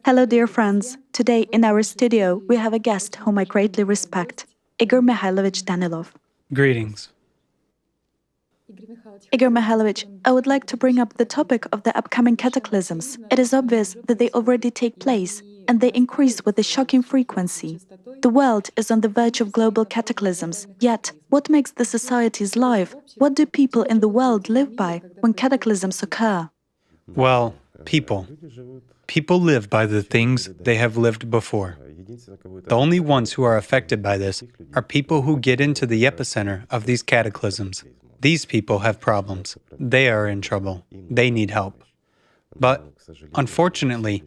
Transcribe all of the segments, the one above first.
Hello, dear friends. Today in our studio, we have a guest whom I greatly respect, Igor Mikhailovich Danilov. Greetings. Igor Mikhailovich, I would like to bring up the topic of the upcoming cataclysms. It is obvious that they already take place, and they increase with a shocking frequency. The world is on the verge of global cataclysms, yet what makes the societies live? What do people in the world live by when cataclysms occur? Well, people. People live by the things they have lived before. The only ones who are affected by this are people who get into the epicenter of these cataclysms. These people have problems. They are in trouble. They need help. But, unfortunately,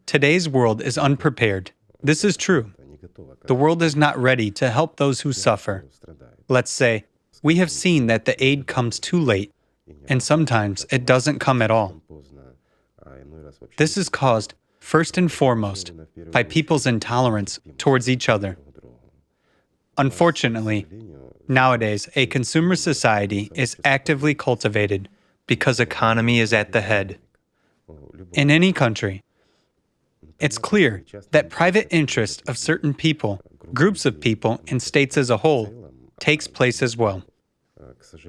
today's world is unprepared. This is true. The world is not ready to help those who suffer. Let's say, we have seen that the aid comes too late, and sometimes it doesn't come at all. This is caused, first and foremost, by people's intolerance towards each other. Unfortunately, nowadays, a consumer society is actively cultivated because economy is at the head. In any country, it's clear that private interest of certain people, groups of people, and states as a whole takes place as well.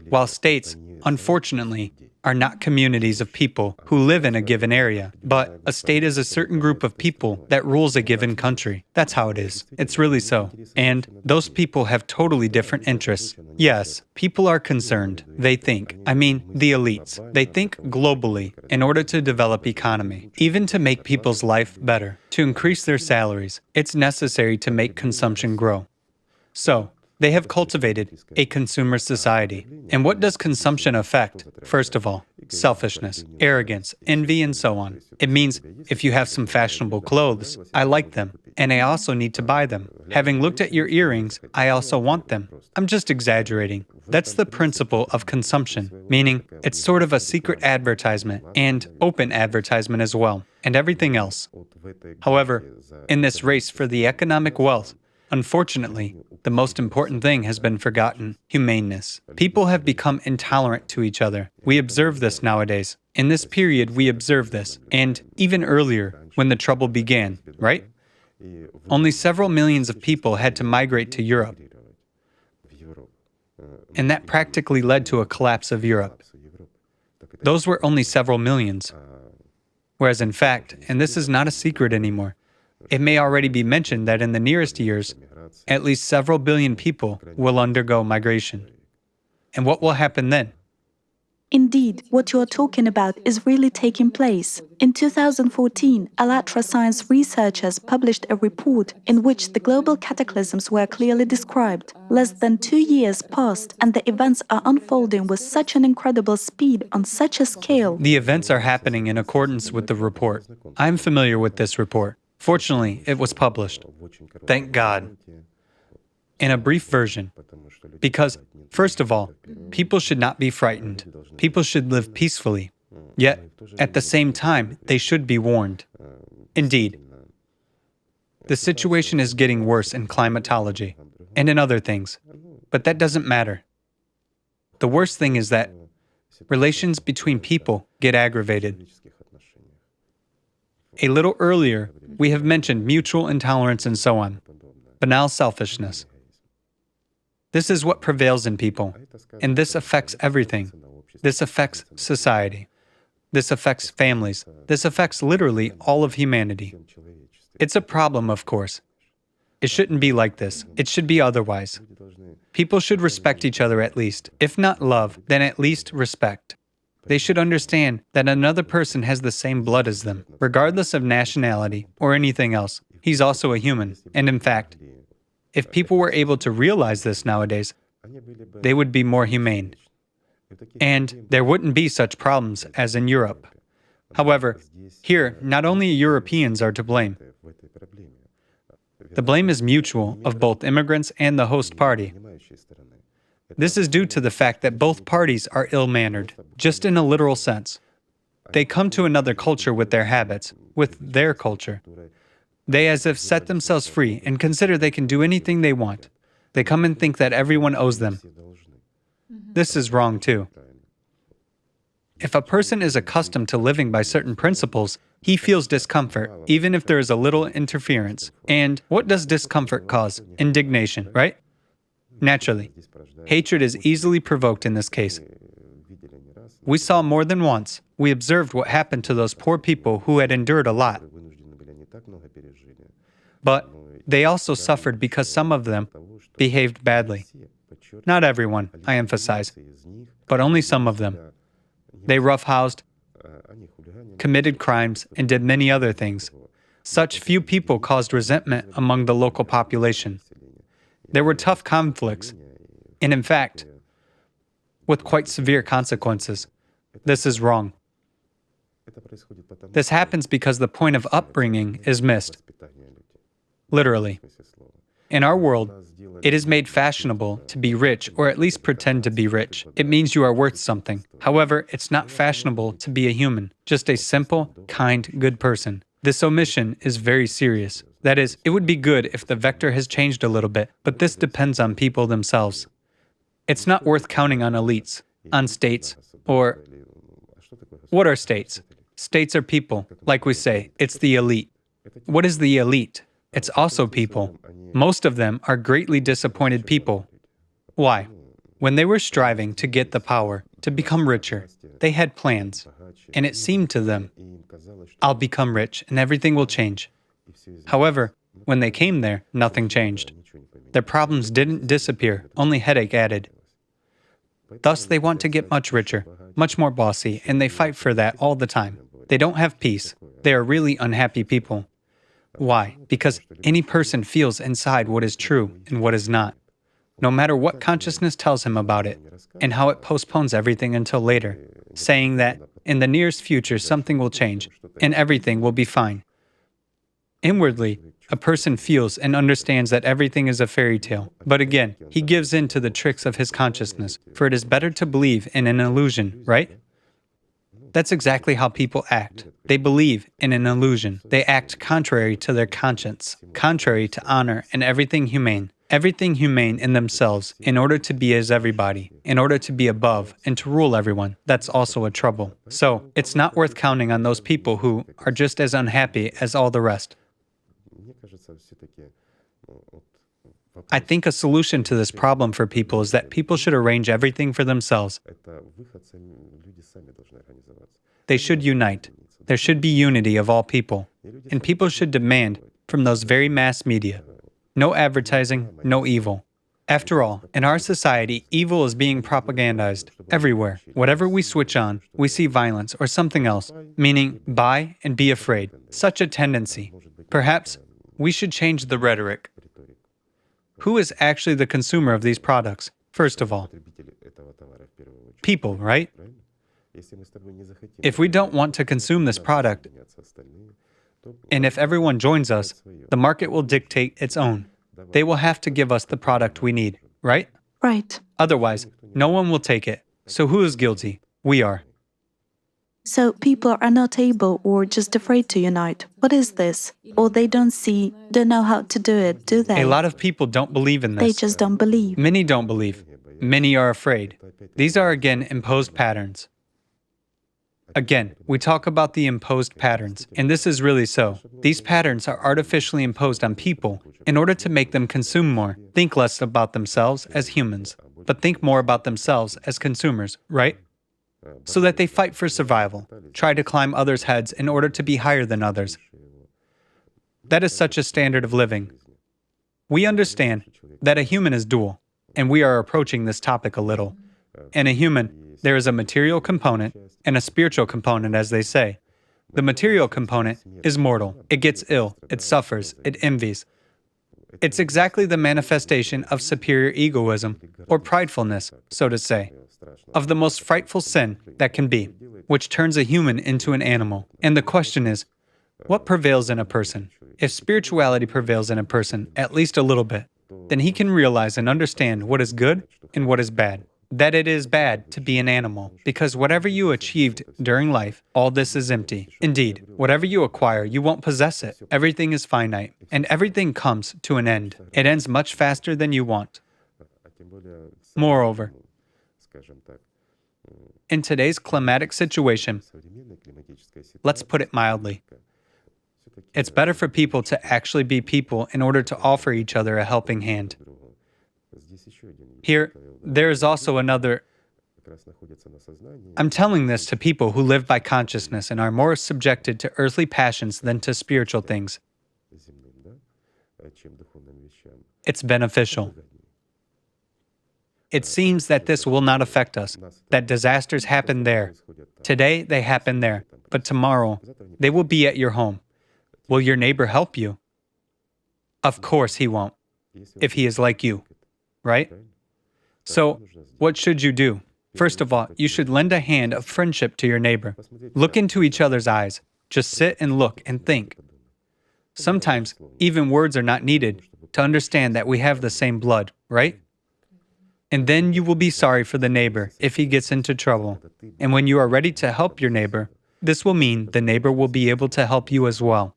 While states, unfortunately, are not communities of people who live in a given area, but a state is a certain group of people that rules a given country. That's how it is. It's really so. And those people have totally different interests. Yes, people are concerned. They think, the elites, they think globally in order to develop economy, even to make people's life better, to increase their salaries. It's necessary to make consumption grow. So, they have cultivated a consumer society. And what does consumption affect? First of all, selfishness, arrogance, envy, and so on. It means if you have some fashionable clothes, I like them, and I also need to buy them. Having looked at your earrings, I also want them. I'm just exaggerating. That's the principle of consumption, meaning it's sort of a secret advertisement and open advertisement as well, and everything else. However, in this race for the economic wealth, unfortunately, the most important thing has been forgotten: humaneness. People have become intolerant to each other. We observe this nowadays. In this period, we observe this, and even earlier, when the trouble began, right? Only several millions of people had to migrate to Europe, and that practically led to a collapse of Europe. Those were only several millions. Whereas in fact, and this is not a secret anymore, it may already be mentioned that in the nearest years, at least several billion people will undergo migration. And what will happen then? Indeed, what you are talking about is really taking place. In 2014, Alatra science researchers published a report in which the global cataclysms were clearly described. Less than 2 years passed, and the events are unfolding with such an incredible speed on such a scale. The events are happening in accordance with the report. I'm familiar with this report. Fortunately, it was published. Thank God. In a brief version. Because, first of all, people should not be frightened. People should live peacefully. Yet, at the same time, they should be warned. Indeed, the situation is getting worse in climatology and in other things, but that doesn't matter. The worst thing is that relations between people get aggravated. A little earlier, we have mentioned mutual intolerance and so on, banal selfishness. This is what prevails in people, and this affects everything. This affects society. This affects families. This affects literally all of humanity. It's a problem, of course. It shouldn't be like this. It should be otherwise. People should respect each other at least. If not love, then at least respect. They should understand that another person has the same blood as them, regardless of nationality or anything else. He's also a human. And in fact, if people were able to realize this nowadays, they would be more humane. And there wouldn't be such problems as in Europe. However, here, not only Europeans are to blame. The blame is mutual of both immigrants and the host party. This is due to the fact that both parties are ill-mannered, just in a literal sense. They come to another culture with their habits, with their culture. They as if set themselves free and consider they can do anything they want. They come and think that everyone owes them. This is wrong too. If a person is accustomed to living by certain principles, he feels discomfort, even if there is a little interference. And what does discomfort cause? Indignation, right? Naturally, hatred is easily provoked in this case. We saw more than once. We observed what happened to those poor people who had endured a lot. But they also suffered because some of them behaved badly. Not everyone, I emphasize, but only some of them. They roughhoused, committed crimes, and did many other things. Such few people caused resentment among the local population. There were tough conflicts, and in fact, with quite severe consequences. This is wrong. This happens because the point of upbringing is missed. Literally. In our world, it is made fashionable to be rich, or at least pretend to be rich. It means you are worth something. However, it's not fashionable to be a human, just a simple, kind, good person. This omission is very serious. That is, it would be good if the vector has changed a little bit, but this depends on people themselves. It's not worth counting on elites, on states, or... What are states? States are people. Like we say, it's the elite. What is the elite? It's also people. Most of them are greatly disappointed people. Why? When they were striving to get the power, to become richer, they had plans, and it seemed to them, I'll become rich and everything will change. However, when they came there, nothing changed. Their problems didn't disappear, only headache added. Thus, they want to get much richer, much more bossy, and they fight for that all the time. They don't have peace. They are really unhappy people. Why? Because any person feels inside what is true and what is not, no matter what consciousness tells him about it, and how it postpones everything until later, saying that in the nearest future something will change, and everything will be fine. Inwardly, a person feels and understands that everything is a fairy tale, but again, he gives in to the tricks of his consciousness, for it is better to believe in an illusion, right? That's exactly how people act. They believe in an illusion. They act contrary to their conscience, contrary to honor and everything humane in themselves, in order to be as everybody, in order to be above and to rule everyone. That's also a trouble. So, it's not worth counting on those people who are just as unhappy as all the rest. I think a solution to this problem for people is that people should arrange everything for themselves. They should unite. There should be unity of all people. And people should demand from those very mass media. No advertising, no evil. After all, in our society, evil is being propagandized everywhere. Whatever we switch on, we see violence or something else, meaning buy and be afraid. Such a tendency. Perhaps we should change the rhetoric. Who is actually the consumer of these products? First of all, people, right? If we don't want to consume this product, and if everyone joins us, the market will dictate its own. They will have to give us the product we need, right? Right. Otherwise, no one will take it. So who is guilty? We are. So people are not able or just afraid to unite. What is this? Or they don't know how to do it, do they? A lot of people don't believe in this. They just don't believe. Many don't believe. Many are afraid. These are again imposed patterns. Again, we talk about the imposed patterns, and this is really so. These patterns are artificially imposed on people in order to make them consume more, think less about themselves as humans, but think more about themselves as consumers, right? So that they fight for survival, try to climb others' heads in order to be higher than others. That is such a standard of living. We understand that a human is dual, and we are approaching this topic a little. In a human, there is a material component and a spiritual component, as they say. The material component is mortal. It gets ill, it suffers, it envies. It's exactly the manifestation of superior egoism, or pridefulness, so to say, of the most frightful sin that can be, which turns a human into an animal. And the question is, what prevails in a person? If spirituality prevails in a person, at least a little bit, then he can realize and understand what is good and what is bad. That it is bad to be an animal, because whatever you achieved during life, all this is empty. Indeed, whatever you acquire, you won't possess it. Everything is finite, and everything comes to an end. It ends much faster than you want. Moreover, In today's climatic situation, let's put it mildly, it's better for people to actually be people in order to offer each other a helping hand. Here, there is also another. I'm telling this to people who live by consciousness and are more subjected to earthly passions than to spiritual things. It's beneficial. It seems that this will not affect us, that disasters happen there. Today, they happen there, but tomorrow, they will be at your home. Will your neighbor help you? Of course he won't, if he is like you, right? So, what should you do? First of all, you should lend a hand of friendship to your neighbor. Look into each other's eyes. Just sit and look and think. Sometimes, even words are not needed to understand that we have the same blood, right? And then you will be sorry for the neighbor if he gets into trouble. And when you are ready to help your neighbor, this will mean the neighbor will be able to help you as well.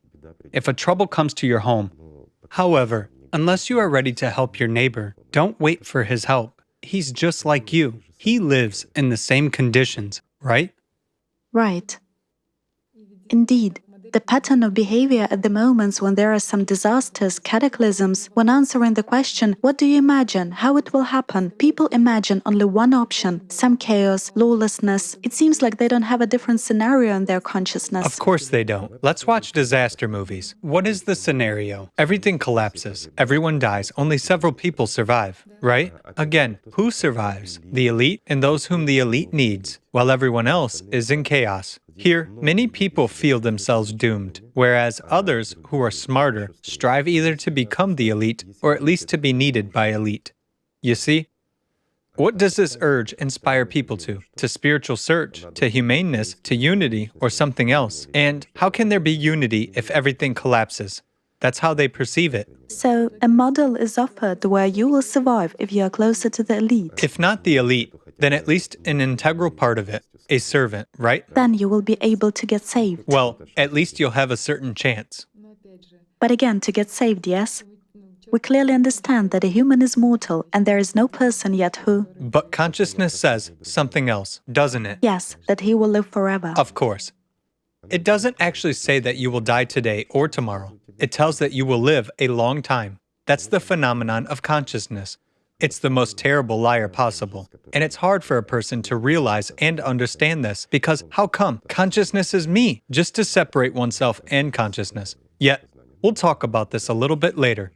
If a trouble comes to your home, however, unless you are ready to help your neighbor, don't wait for his help. He's just like you. He lives in the same conditions, right? Right. Indeed, the pattern of behavior at the moments when there are some disasters, cataclysms, when answering the question, what do you imagine, how it will happen, people imagine only one option, some chaos, lawlessness. It seems like they don't have a different scenario in their consciousness. Of course they don't. Let's watch disaster movies. What is the scenario? Everything collapses. Everyone dies. Only several people survive, right? Again, who survives? The elite and those whom the elite needs, while everyone else is in chaos. Here, many people feel themselves doomed, whereas others who are smarter strive either to become the elite or at least to be needed by elite. You see? What does this urge inspire people to? To spiritual search, to humaneness, to unity, or something else? And how can there be unity if everything collapses? That's how they perceive it. So, a model is offered where you will survive if you are closer to the elite. If not the elite, then at least an integral part of it. A servant, right? Then you will be able to get saved. Well, at least you'll have a certain chance. But again, to get saved, yes? We clearly understand that a human is mortal and there is no person yet who... But consciousness says something else, doesn't it? Yes, that he will live forever. Of course. It doesn't actually say that you will die today or tomorrow. It tells that you will live a long time. That's the phenomenon of consciousness. It's the most terrible liar possible. And it's hard for a person to realize and understand this because how come? Consciousness is me, just to separate oneself and consciousness. Yet, we'll talk about this a little bit later.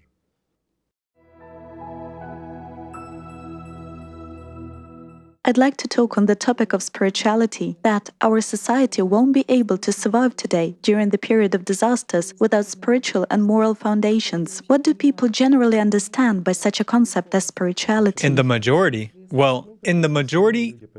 I'd like to talk on the topic of spirituality, that our society won't be able to survive today during the period of disasters without spiritual and moral foundations. What do people generally understand by such a concept as spirituality? In the majority,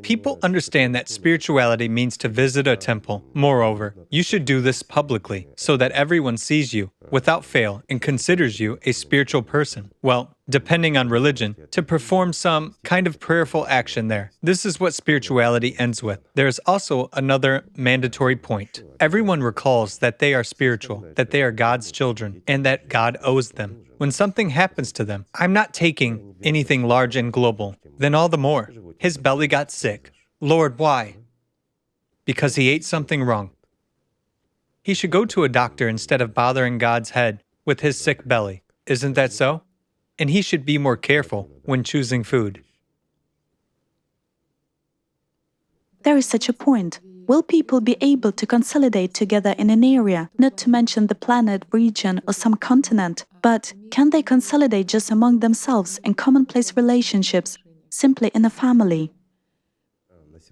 people understand that spirituality means to visit a temple. Moreover, you should do this publicly so that everyone sees you without fail and considers you a spiritual person. Well, depending on religion, to perform some kind of prayerful action there. This is what spirituality ends with. There is also another mandatory point. Everyone recalls that they are spiritual, that they are God's children, and that God owes them. When something happens to them, I'm not taking anything large and global, then all the more. His belly got sick. Lord, why? Because he ate something wrong. He should go to a doctor instead of bothering God's head with his sick belly. Isn't that so? And he should be more careful when choosing food. There is such a point. Will people be able to consolidate together in an area, not to mention the planet, region, or some continent, but can they consolidate just among themselves in commonplace relationships, simply in a family?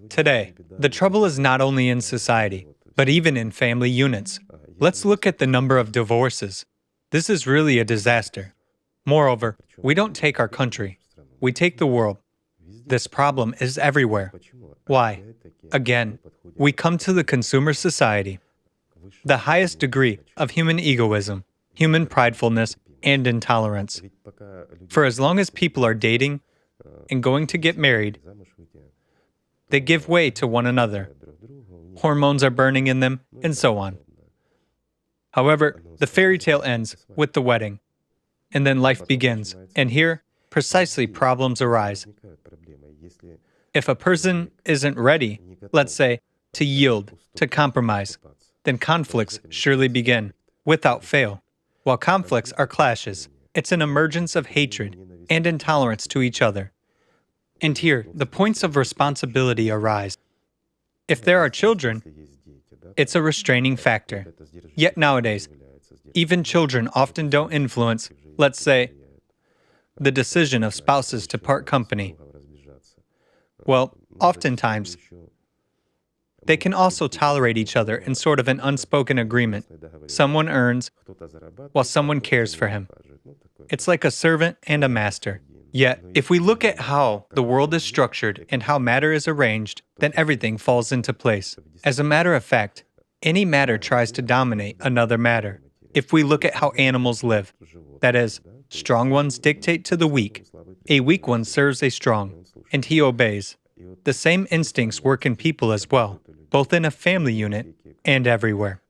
Today, the trouble is not only in society, but even in family units. Let's look at the number of divorces. This is really a disaster. Moreover, we don't take our country, we take the world. This problem is everywhere. Why? Again, we come to the consumer society, the highest degree of human egoism, human pridefulness, and intolerance. For as long as people are dating and going to get married, they give way to one another. Hormones are burning in them, and so on. However, the fairy tale ends with the wedding. And then life begins. And here, precisely, problems arise. If a person isn't ready, let's say, to yield, to compromise, then conflicts surely begin, without fail. While conflicts are clashes, it's an emergence of hatred and intolerance to each other. And here, the points of responsibility arise. If there are children, it's a restraining factor. Yet nowadays, even children often don't influence, let's say, the decision of spouses to part company. Well, oftentimes, they can also tolerate each other in sort of an unspoken agreement. Someone earns while someone cares for him. It's like a servant and a master. Yet, if we look at how the world is structured and how matter is arranged, then everything falls into place. As a matter of fact, any matter tries to dominate another matter. If we look at how animals live, that is, strong ones dictate to the weak, a weak one serves a strong, and he obeys. The same instincts work in people as well, both in a family unit and everywhere.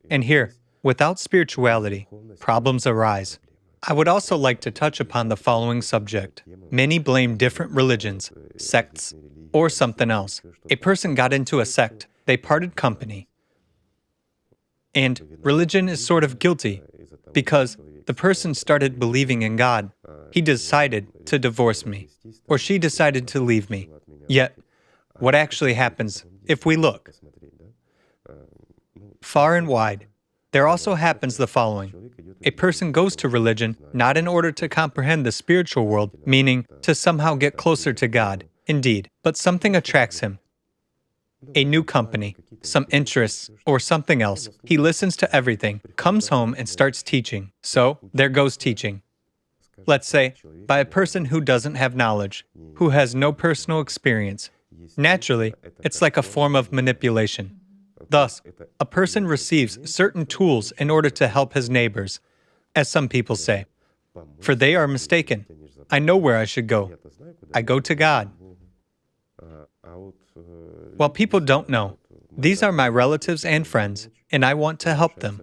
And here, without spirituality, problems arise. I would also like to touch upon the following subject. Many blame different religions, sects, or something else. A person got into a sect, they parted company, and religion is sort of guilty because the person started believing in God. He decided to divorce me, or she decided to leave me. Yet, what actually happens if we look far and wide? There also happens the following. A person goes to religion not in order to comprehend the spiritual world, meaning to somehow get closer to God, indeed, but something attracts him. A new company, some interests, or something else. He listens to everything, comes home and starts teaching. So, there goes teaching. Let's say, by a person who doesn't have knowledge, who has no personal experience. Naturally, it's like a form of manipulation. Thus, a person receives certain tools in order to help his neighbors, as some people say. For they are mistaken. I know where I should go. I go to God. Well, people don't know. These are my relatives and friends, and I want to help them.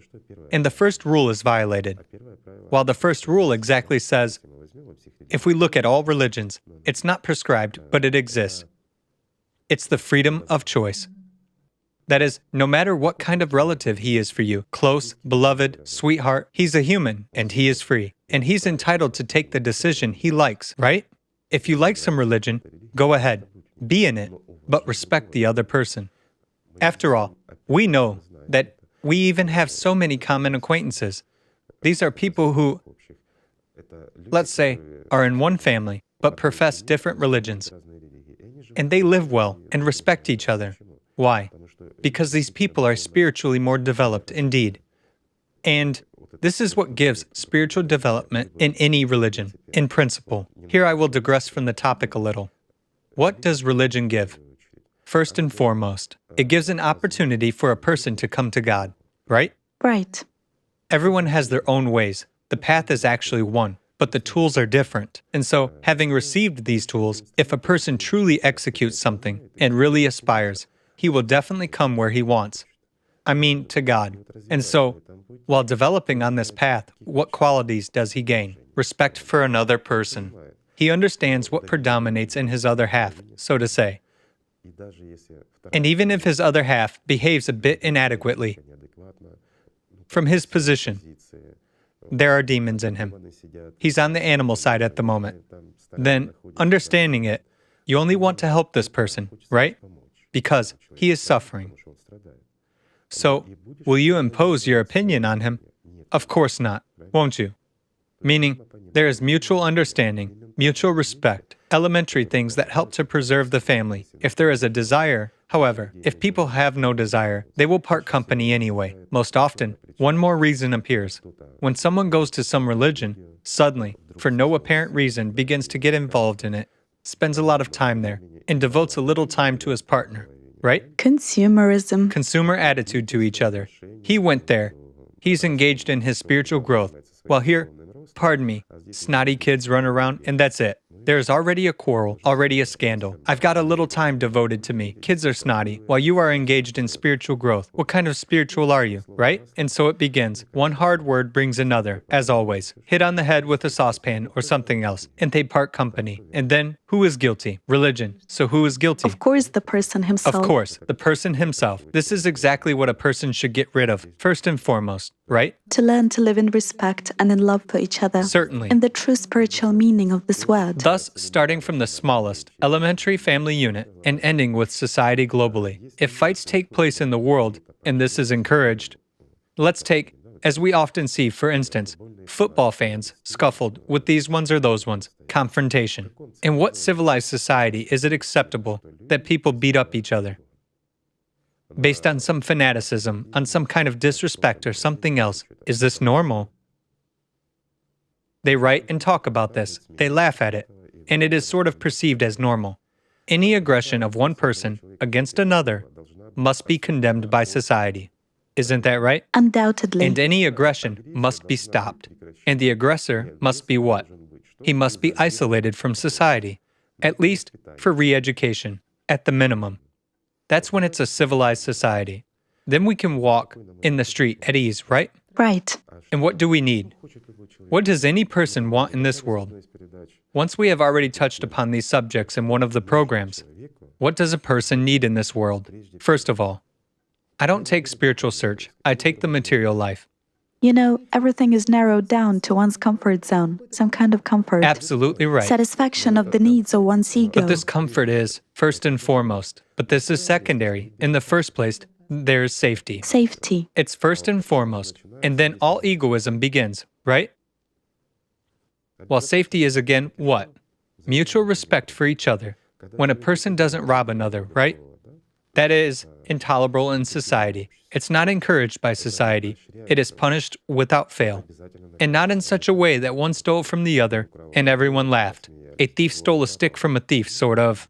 And the first rule is violated. While the first rule exactly says, if we look at all religions, it's not prescribed, but it exists. It's the freedom of choice. That is, no matter what kind of relative he is for you, close, beloved, sweetheart, he's a human, and he is free. And he's entitled to take the decision he likes, right? If you like some religion, go ahead, be in it, but respect the other person. After all, we know that we even have so many common acquaintances. These are people who, let's say, are in one family, but profess different religions. And they live well and respect each other. Why? Because these people are spiritually more developed indeed. And this is what gives spiritual development in any religion, in principle. Here I will digress from the topic a little. What does religion give? First and foremost, it gives an opportunity for a person to come to God, right? Right. Everyone has their own ways. The path is actually one, but the tools are different. And so, having received these tools, if a person truly executes something and really aspires, he will definitely come where he wants. I mean, to God. And so, while developing on this path, what qualities does he gain? Respect for another person. He understands what predominates in his other half, so to say. And even if his other half behaves a bit inadequately, from his position, there are demons in him. He's on the animal side at the moment. Then, understanding it, you only want to help this person, right? Because he is suffering. So, will you impose your opinion on him? Of course not, won't you? Meaning, there is mutual understanding, mutual respect, elementary things that help to preserve the family. If there is a desire, however, if people have no desire, they will part company anyway. Most often, one more reason appears. When someone goes to some religion, suddenly, for no apparent reason, begins to get involved in it, spends a lot of time there, and devotes a little time to his partner, right? Consumerism. Consumer attitude to each other. He went there. He's engaged in his spiritual growth. While here, pardon me, snotty kids run around, and that's it. There is already a quarrel, already a scandal. I've got a little time devoted to me. Kids are snotty, while you are engaged in spiritual growth. What kind of spiritual are you, right? And so it begins. One hard word brings another, as always. Hit on the head with a saucepan or something else, and they part company. And then, who is guilty? Religion. So who is guilty? Of course, the person himself. Of course, the person himself. This is exactly what a person should get rid of, first and foremost, right? To learn to live in respect and in love for each other. Certainly. In the true spiritual meaning of this word. Thus, starting from the smallest, elementary family unit, and ending with society globally. If fights take place in the world, and this is encouraged, let's take, as we often see, for instance, football fans scuffled with these ones or those ones, confrontation. In what civilized society is it acceptable that people beat up each other? Based on some fanaticism, on some kind of disrespect or something else. Is this normal? They write and talk about this. They laugh at it. And it is sort of perceived as normal. Any aggression of one person against another must be condemned by society. Isn't that right? Undoubtedly. And any aggression must be stopped. And the aggressor must be what? He must be isolated from society, at least for re-education, at the minimum. That's when it's a civilized society. Then we can walk in the street at ease, right? Right. And what do we need? What does any person want in this world? Once we have already touched upon these subjects in one of the programs, what does a person need in this world? First of all, I don't take spiritual search, I take the material life. You know, everything is narrowed down to one's comfort zone, some kind of comfort. Absolutely right. Satisfaction of the needs of one's ego. But this comfort is first and foremost. But this is secondary. In the first place, there is safety. Safety. It's first and foremost. And then all egoism begins, right? Well, safety is again what? Mutual respect for each other. When a person doesn't rob another, right? That is intolerable in society. It's not encouraged by society. It is punished without fail. And not in such a way that one stole from the other and everyone laughed. A thief stole a stick from a thief, sort of.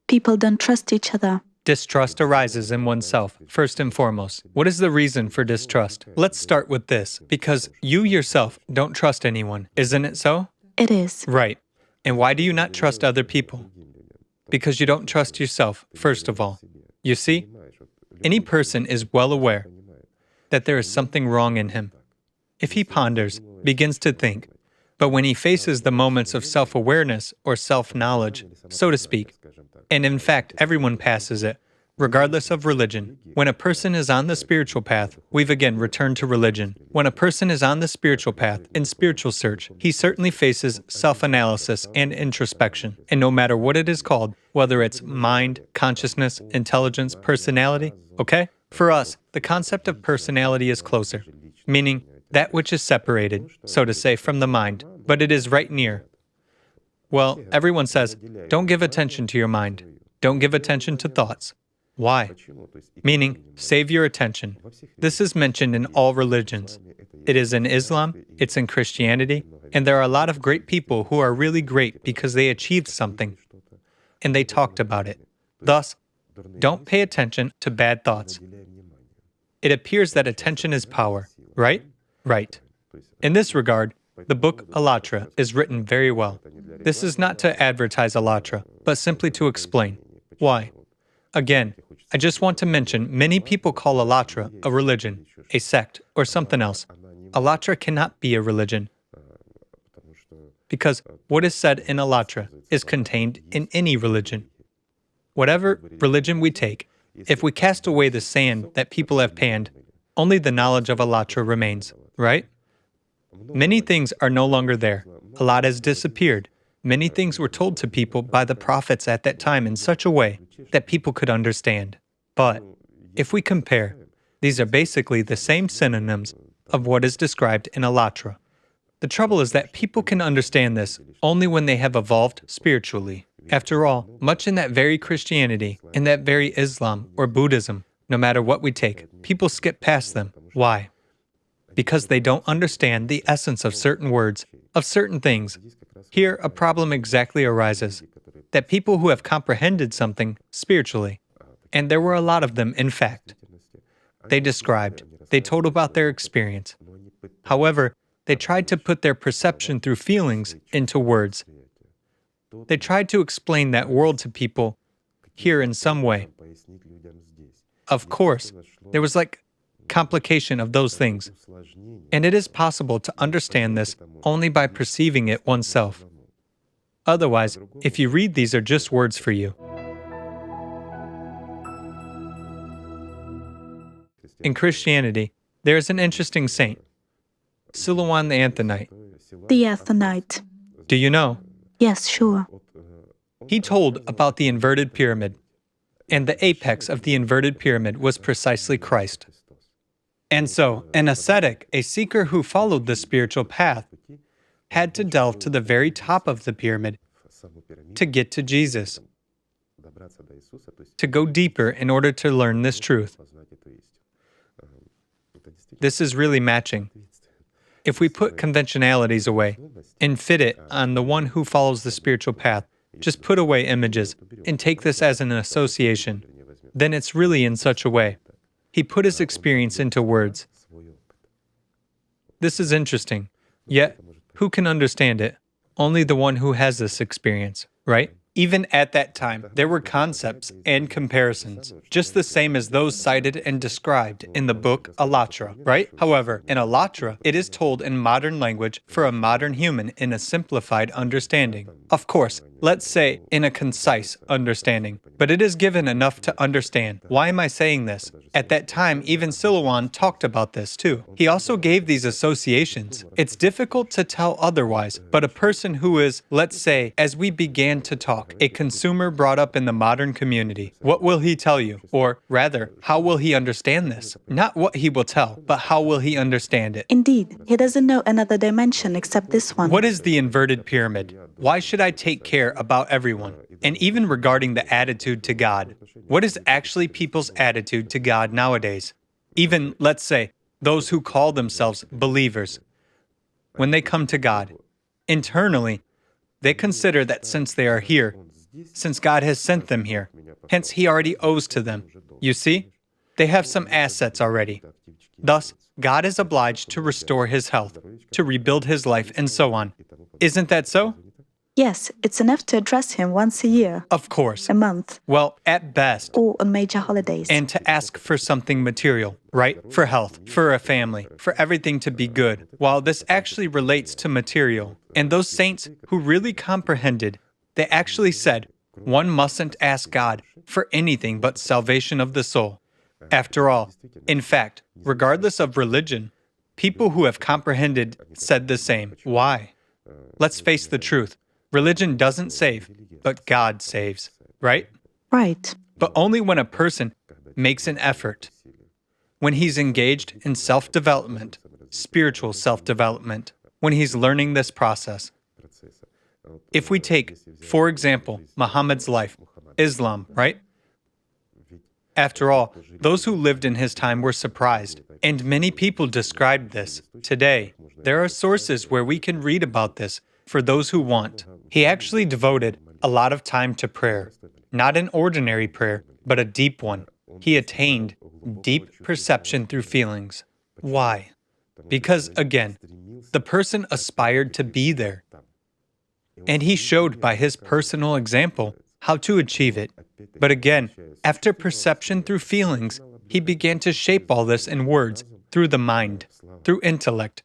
People don't trust each other. Distrust arises in oneself, first and foremost. What is the reason for distrust? Let's start with this, because you yourself don't trust anyone, isn't it so? It is. Right. And why do you not trust other people? Because you don't trust yourself, first of all. You see, any person is well aware that there is something wrong in him. If he ponders, begins to think, but when he faces the moments of self-awareness or self-knowledge, so to speak, and in fact, everyone passes it, regardless of religion. When a person is on the spiritual path, we've again returned to religion. When a person is on the spiritual path, in spiritual search, he certainly faces self-analysis and introspection. And no matter what it is called, whether it's mind, consciousness, intelligence, personality, okay? For us, the concept of personality is closer, meaning that which is separated, so to say, from the mind, but it is right near. Well, everyone says, don't give attention to your mind. Don't give attention to thoughts. Why? Meaning, save your attention. This is mentioned in all religions. It is in Islam, it's in Christianity, and there are a lot of great people who are really great because they achieved something, and they talked about it. Thus, don't pay attention to bad thoughts. It appears that attention is power, right? Right. In this regard, the book Alatra is written very well. This is not to advertise Alatra, but simply to explain. Why? Again, I just want to mention many people call Alatra a religion, a sect, or something else. Alatra cannot be a religion, because what is said in Alatra is contained in any religion. Whatever religion we take, if we cast away the sand that people have panned, only the knowledge of Alatra remains, right? Many things are no longer there. A lot has disappeared. Many things were told to people by the prophets at that time in such a way that people could understand. But if we compare, these are basically the same synonyms of what is described in Alatra. The trouble is that people can understand this only when they have evolved spiritually. After all, much in that very Christianity, in that very Islam or Buddhism, no matter what we take, people skip past them. Why? Because they don't understand the essence of certain words, of certain things. Here, a problem exactly arises, that people who have comprehended something spiritually, and there were a lot of them in fact, they described, they told about their experience. However, they tried to put their perception through feelings into words, They tried to explain that world to people here in some way. Of course, there was like complication of those things. And it is possible to understand this only by perceiving it oneself. Otherwise, if you read these are just words for you. In Christianity, there is an interesting saint, Silouan the Anthonite. The Athonite. Do you know? Yes, sure. He told about the inverted pyramid, and the apex of the inverted pyramid was precisely Christ. And so, an ascetic, a seeker who followed the spiritual path, had to delve to the very top of the pyramid to get to Jesus, to go deeper in order to learn this truth. This is really matching. If we put conventionalities away and fit it on the one who follows the spiritual path, just put away images and take this as an association, then it's really in such a way. He put his experience into words. This is interesting. Yet, who can understand it? Only the one who has this experience, right? Even at that time, there were concepts and comparisons, just the same as those cited and described in the book Alatra, right? However, in Alatra, it is told in modern language for a modern human in a simplified understanding. Of course, let's say in a concise understanding, but it is given enough to understand. Why am I saying this? At that time, even Silouan talked about this too. He also gave these associations. It's difficult to tell otherwise, but a person who is, let's say, as we began to talk, a consumer brought up in the modern community, what will he tell you? Or rather, how will he understand this? Not what he will tell, but how will he understand it? Indeed, he doesn't know another dimension except this one. What is the inverted pyramid? Why should I take care about everyone? And even regarding the attitude to God, what is actually people's attitude to God nowadays? Even, let's say, those who call themselves believers, when they come to God, internally, they consider that since they are here, since God has sent them here, hence He already owes to them. You see? They have some assets already. Thus, God is obliged to restore his health, to rebuild his life, and so on. Isn't that so? Yes, it's enough to address him once a year, Of course. a month, Well, at best. or on major holidays. And to ask for something material, right? For health, for a family, for everything to be good. While this actually relates to material. And those saints who really comprehended, they actually said, one mustn't ask God for anything but salvation of the soul. After all, in fact, regardless of religion, people who have comprehended said the same. Why? Let's face the truth. Religion doesn't save, but God saves, right? Right. But only when a person makes an effort, when he's engaged in self-development, spiritual self-development, when he's learning this process. If we take, for example, Muhammad's life, Islam, right? After all, those who lived in his time were surprised, and many people described this. Today, there are sources where we can read about this for those who want. He actually devoted a lot of time to prayer, not an ordinary prayer, but a deep one. He attained deep perception through feelings. Why? Because, again, the person aspired to be there. And he showed by his personal example how to achieve it. But again, after perception through feelings, he began to shape all this in words, through the mind, through intellect.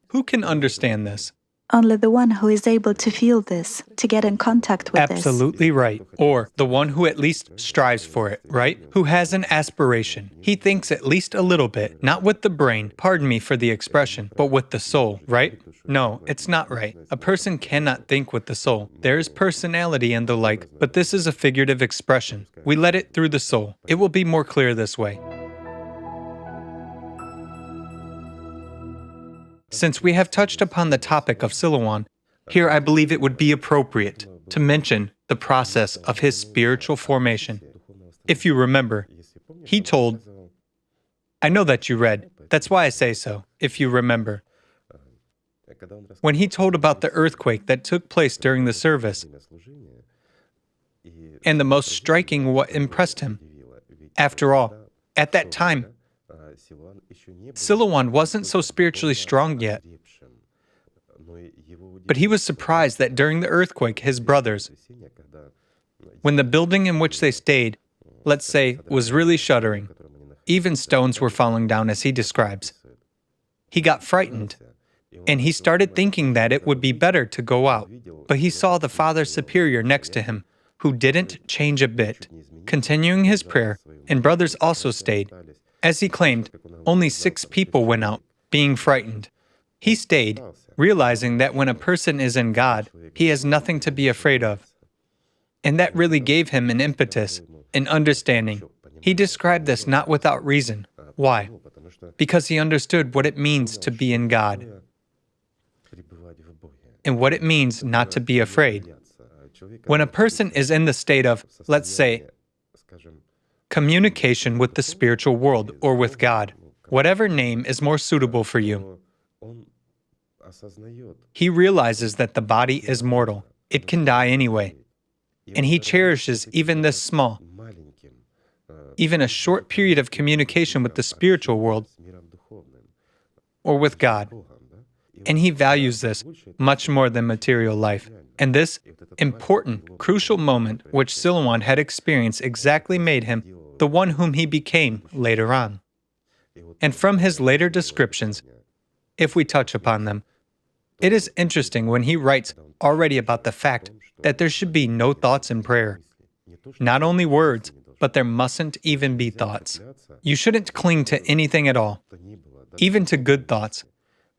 Who can understand this? Only the one who is able to feel this, to get in contact with this. Absolutely right. Or the one who at least strives for it, right? Who has an aspiration. He thinks at least a little bit, not with the brain, pardon me for the expression, but with the soul, right? No, it's not right. A person cannot think with the soul. There is personality and the like, but this is a figurative expression. We let it through the soul. It will be more clear this way. Since we have touched upon the topic of Silouan, here I believe it would be appropriate to mention the process of his spiritual formation. If you remember, he told, I know that you read, that's why I say so, if you remember. When he told about the earthquake that took place during the service, and the most striking what impressed him. After all, at that time, Silouan wasn't so spiritually strong yet. But he was surprised that during the earthquake, his brothers, when the building in which they stayed, let's say, was really shuddering, even stones were falling down as he describes. He got frightened, and he started thinking that it would be better to go out. But he saw the Father Superior next to him, who didn't change a bit, continuing his prayer, and brothers also stayed. As he claimed, only 6 people went out, being frightened. He stayed, realizing that when a person is in God, he has nothing to be afraid of. And that really gave him an impetus, an understanding. He described this not without reason. Why? Because he understood what it means to be in God, and what it means not to be afraid. When a person is in the state of, let's say, communication with the spiritual world or with God, whatever name is more suitable for you, he realizes that the body is mortal. It can die anyway. And he cherishes even this small, even a short period of communication with the spiritual world or with God. And he values this much more than material life. And this important, crucial moment which Silouan had experienced exactly made him the one whom he became later on. And from his later descriptions, if we touch upon them, it is interesting when he writes already about the fact that there should be no thoughts in prayer. Not only words, but there mustn't even be thoughts. You shouldn't cling to anything at all, even to good thoughts.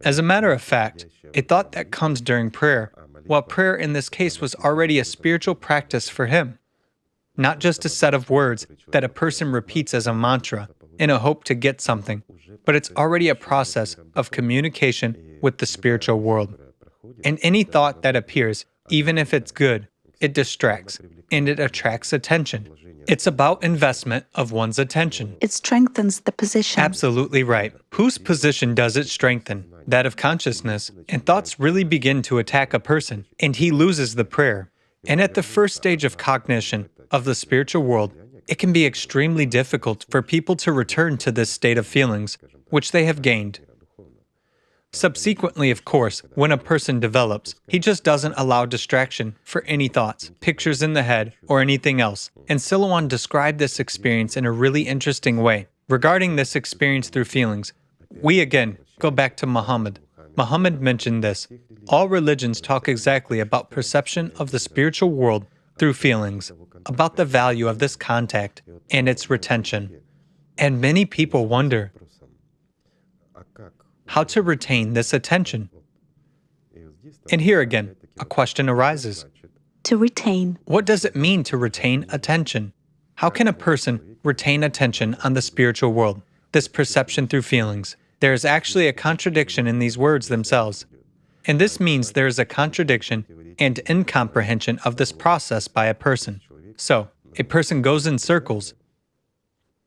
As a matter of fact, a thought that comes during prayer, while prayer in this case was already a spiritual practice for him, not just a set of words that a person repeats as a mantra in a hope to get something, but it's already a process of communication with the spiritual world. And any thought that appears, even if it's good, it distracts, and it attracts attention. It's about investment of one's attention. It strengthens the position. Absolutely right. Whose position does it strengthen? That of consciousness. And thoughts really begin to attack a person, and he loses the prayer. And at the first stage of cognition of the spiritual world, it can be extremely difficult for people to return to this state of feelings, which they have gained. Subsequently, of course, when a person develops, he just doesn't allow distraction for any thoughts, pictures in the head, or anything else. And Silouan described this experience in a really interesting way. Regarding this experience through feelings, we again go back to Muhammad. Muhammad mentioned this. All religions talk exactly about perception of the spiritual world through feelings, about the value of this contact and its retention. And many people wonder how to retain this attention. And here again, a question arises. To retain. What does it mean to retain attention? How can a person retain attention on the spiritual world, this perception through feelings? There is actually a contradiction in these words themselves. And this means there is a contradiction and incomprehension of this process by a person. So, a person goes in circles.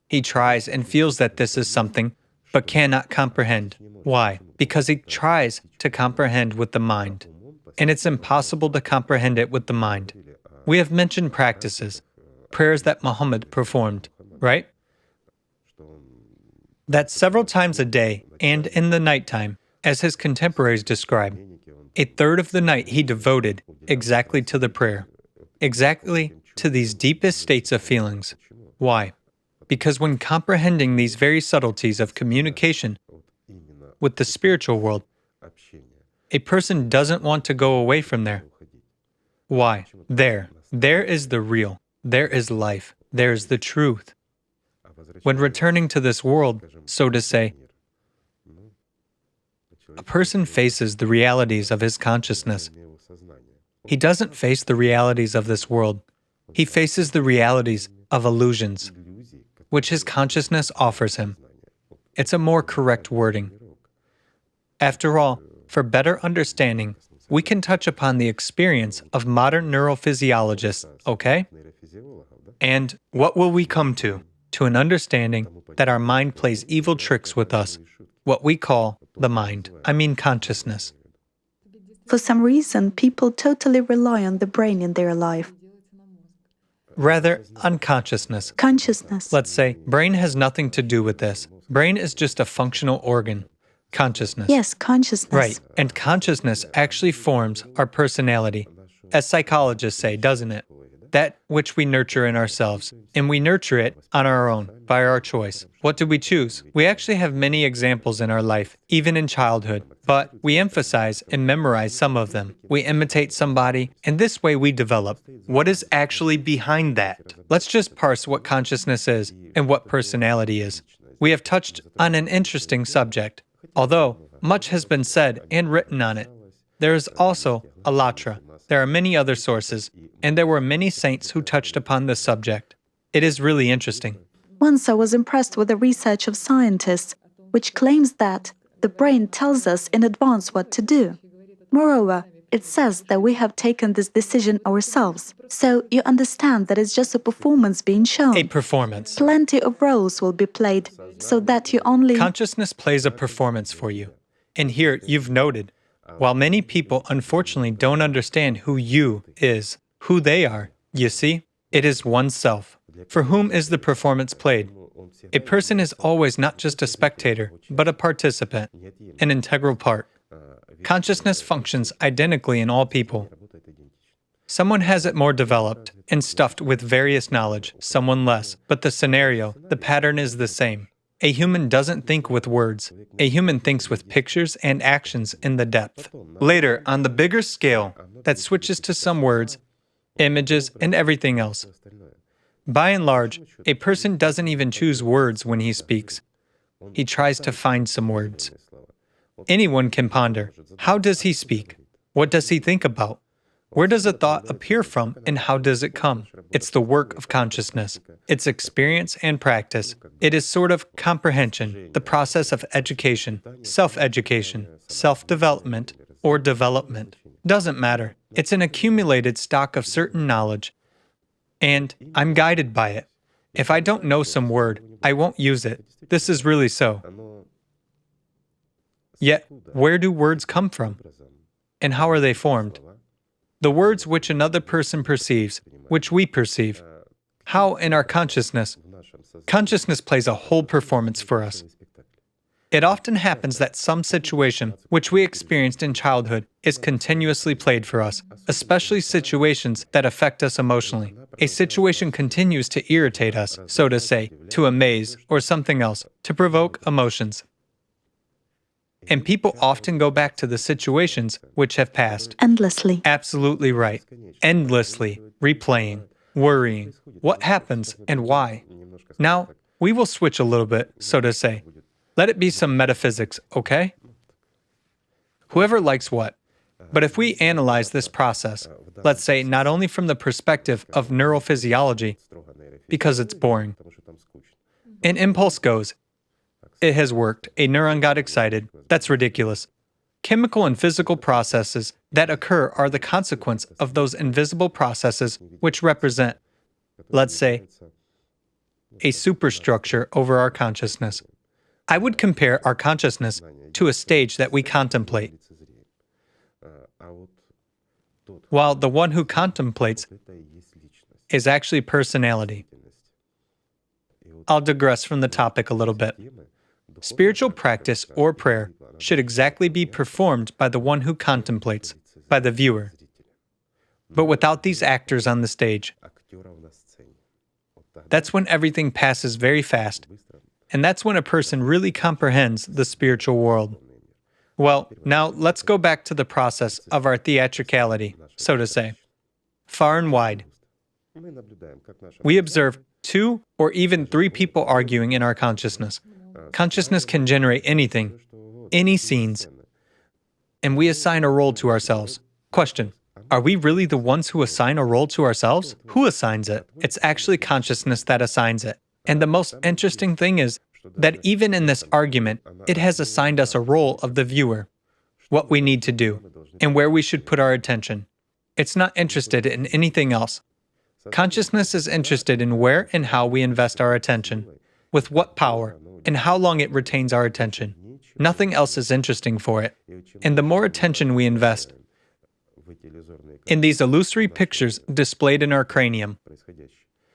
He tries and feels that this is something, but cannot comprehend. Why? Because he tries to comprehend with the mind, and it's impossible to comprehend it with the mind. We have mentioned practices, prayers that Muhammad performed, right? That several times a day and in the nighttime, as his contemporaries describe, a third of the night he devoted exactly to the prayer, exactly to these deepest states of feelings. Why? Because when comprehending these very subtleties of communication with the spiritual world, a person doesn't want to go away from there. Why? There is the real, there is life, there is the truth. When returning to this world, so to say, a person faces the realities of his consciousness. He doesn't face the realities of this world. He faces the realities of illusions, which his consciousness offers him. It's a more correct wording. After all, for better understanding, we can touch upon the experience of modern neurophysiologists, okay? And what will we come to? To an understanding that our mind plays evil tricks with us, what we call the mind, consciousness. For some reason, people totally rely on the brain in their life. Rather, unconsciousness. Consciousness. Let's say, brain has nothing to do with this. Brain is just a functional organ. Consciousness. Yes, consciousness. Right. And consciousness actually forms our personality. As psychologists say, doesn't it? That which we nurture in ourselves. And we nurture it on our own, by our choice. What do we choose? We actually have many examples in our life, even in childhood. But we emphasize and memorize some of them. We imitate somebody, and this way we develop. What is actually behind that? Let's just parse what consciousness is and what personality is. We have touched on an interesting subject, although much has been said and written on it. There is also Alatra. There are many other sources, and there were many saints who touched upon this subject. It is really interesting. Once I was impressed with the research of scientists, which claims that the brain tells us in advance what to do. Moreover, it says that we have taken this decision ourselves. So you understand that it's just a performance being shown. A performance. Plenty of roles will be played, so that you only... Consciousness plays a performance for you. And here you've noted, while many people unfortunately don't understand who you is, who they are, you see, it is oneself. For whom is the performance played? A person is always not just a spectator, but a participant, an integral part. Consciousness functions identically in all people. Someone has it more developed and stuffed with various knowledge, someone less, but the scenario, the pattern is the same. A human doesn't think with words. A human thinks with pictures and actions in the depth. Later, on the bigger scale, that switches to some words, images, and everything else. By and large, a person doesn't even choose words when he speaks. He tries to find some words. Anyone can ponder. How does he speak? What does he think about? Where does a thought appear from, and how does it come? It's the work of consciousness. It's experience and practice. It is sort of comprehension, the process of education, self-education, self-development, or development. Doesn't matter. It's an accumulated stock of certain knowledge. And I'm guided by it. If I don't know some word, I won't use it. This is really so. Yet, where do words come from? And how are they formed? The words which another person perceives, which we perceive. How in our consciousness? Consciousness plays a whole performance for us. It often happens that some situation which we experienced in childhood is continuously played for us, especially situations that affect us emotionally. A situation continues to irritate us, so to say, to amaze, or something else, to provoke emotions. And people often go back to the situations which have passed. Endlessly. Absolutely right. Endlessly, replaying, worrying. What happens and why? Now, we will switch a little bit, so to say. Let it be some metaphysics, okay? Whoever likes what. But if we analyze this process, let's say not only from the perspective of neurophysiology, because it's boring. An impulse goes, it has worked, a neuron got excited, that's ridiculous. Chemical and physical processes that occur are the consequence of those invisible processes which represent, let's say, a superstructure over our consciousness. I would compare our consciousness to a stage that we contemplate, while the one who contemplates is actually personality. I'll digress from the topic a little bit. Spiritual practice or prayer should exactly be performed by the one who contemplates, by the viewer. But without these actors on the stage, that's when everything passes very fast, and that's when a person really comprehends the spiritual world. Well, now let's go back to the process of our theatricality, so to say. Far and wide, we observe 2 or even 3 people arguing in our consciousness. Consciousness can generate anything, any scenes, and we assign a role to ourselves. Question: are we really the ones who assign a role to ourselves? Who assigns it? It's actually consciousness that assigns it. And the most interesting thing is that even in this argument, it has assigned us a role of the viewer, what we need to do, and where we should put our attention. It's not interested in anything else. Consciousness is interested in where and how we invest our attention, with what power, and how long it retains our attention. Nothing else is interesting for it. And the more attention we invest in these illusory pictures displayed in our cranium,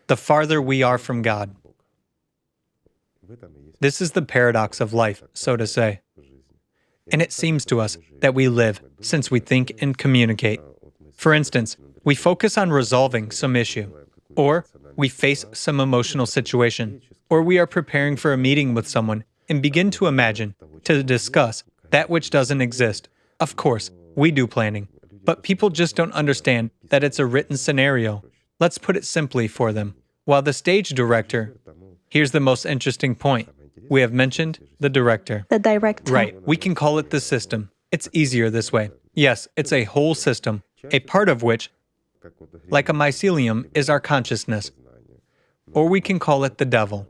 the farther we are from God. This is the paradox of life, so to say. and it seems to us that we live since we think and communicate. For instance, we focus on resolving some issue, or we face some emotional situation, or we are preparing for a meeting with someone and begin to imagine, to discuss that which doesn't exist. Of course, we do planning, but people just don't understand that it's a written scenario. Let's put it simply for them. While the stage director, here's the most interesting point. We have mentioned the director. The director. Right, we can call it the system. It's easier this way. Yes, it's a whole system, a part of which, like a mycelium, is our consciousness. Or we can call it the devil.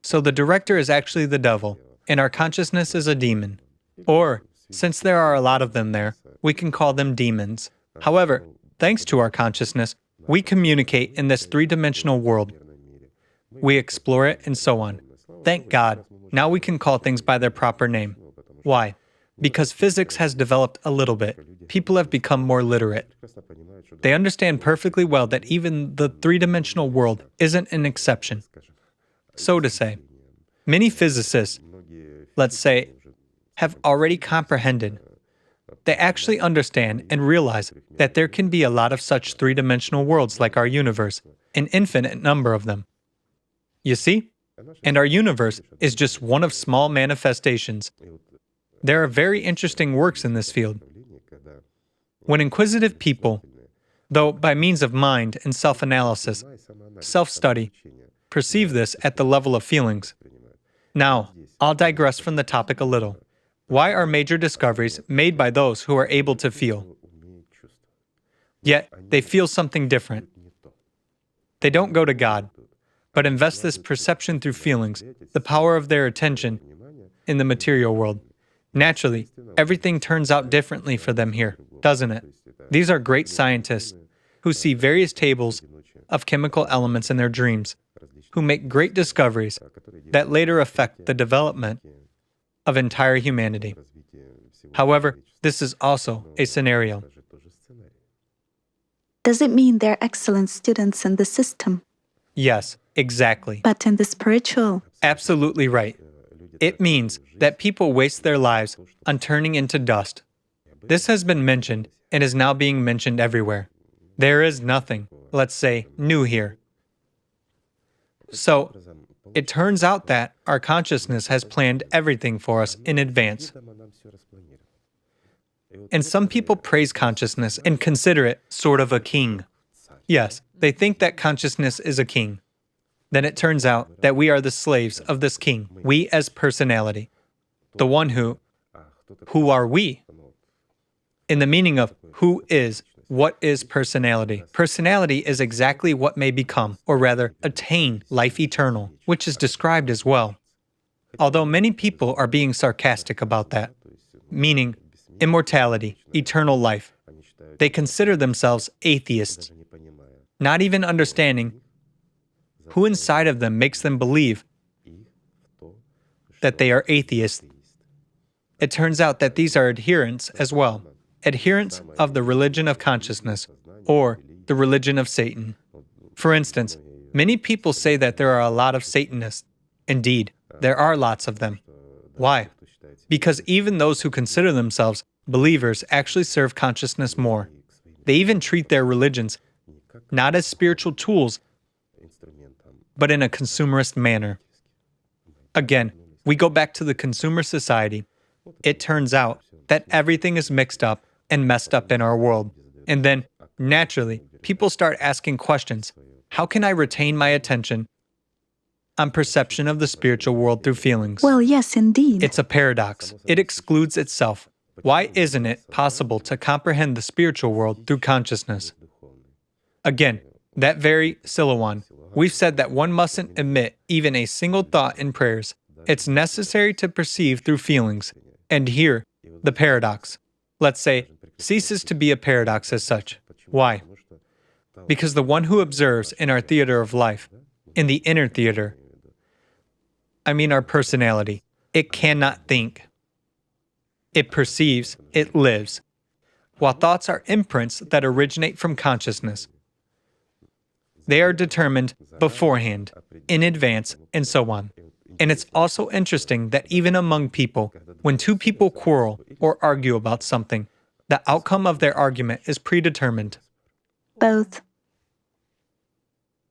So the director is actually the devil, and our consciousness is a demon. Or, since there are a lot of them there, we can call them demons. However, thanks to our consciousness, we communicate in this three-dimensional world. We explore it and so on. Thank God, now we can call things by their proper name. Why? Because physics has developed a little bit. People have become more literate. They understand perfectly well that even the three-dimensional world isn't an exception. So to say, many physicists, let's say, have already comprehended. They actually understand and realize that there can be a lot of such three-dimensional worlds like our universe, an infinite number of them. You see? And our universe is just one of small manifestations. There are very interesting works in this field. When inquisitive people, though by means of mind and self-analysis, self-study, perceive this at the level of feelings. Now, I'll digress from the topic a little. Why are major discoveries made by those who are able to feel? Yet, they feel something different. They don't go to God, but invest this perception through feelings, the power of their attention, in the material world. Naturally, everything turns out differently for them here, doesn't it? These are great scientists who see various tables of chemical elements in their dreams, who make great discoveries that later affect the development of entire humanity. However, this is also a scenario. Does it mean they're excellent students in the system? Yes, exactly. But in the spiritual? Absolutely right. It means that people waste their lives on turning into dust. This has been mentioned and is now being mentioned everywhere. There is nothing, let's say, new here. So, it turns out that our consciousness has planned everything for us in advance. And some people praise consciousness and consider it sort of a king. Yes, they think that consciousness is a king. Then it turns out that we are the slaves of this king, we as personality. The one who are we? In the meaning of who is, what is personality? Personality is exactly what may become, or rather, attain life eternal, which is described as well. Although many people are being sarcastic about that, meaning immortality, eternal life, they consider themselves atheists, not even understanding who inside of them makes them believe that they are atheists. It turns out that these are adherents as well, adherents of the religion of consciousness, or the religion of Satan. For instance, many people say that there are a lot of Satanists. Indeed, there are lots of them. Why? Because even those who consider themselves believers actually serve consciousness more. They even treat their religions not as spiritual tools, but in a consumerist manner. Again, we go back to the consumer society. It turns out that everything is mixed up and messed up in our world. And then, naturally, people start asking questions. How can I retain my attention on perception of the spiritual world through feelings? Well, yes, indeed. It's a paradox. It excludes itself. Why isn't it possible to comprehend the spiritual world through consciousness? Again, that very Silouan, we've said that one mustn't emit even a single thought in prayers. It's necessary to perceive through feelings. And here, the paradox, let's say, ceases to be a paradox as such. Why? Because the one who observes in our theater of life, in the inner theater, I mean our personality, it cannot think. It perceives, it lives. While thoughts are imprints that originate from consciousness, they are determined beforehand, in advance, and so on. And it's also interesting that even among people, when two people quarrel or argue about something, the outcome of their argument is predetermined. Both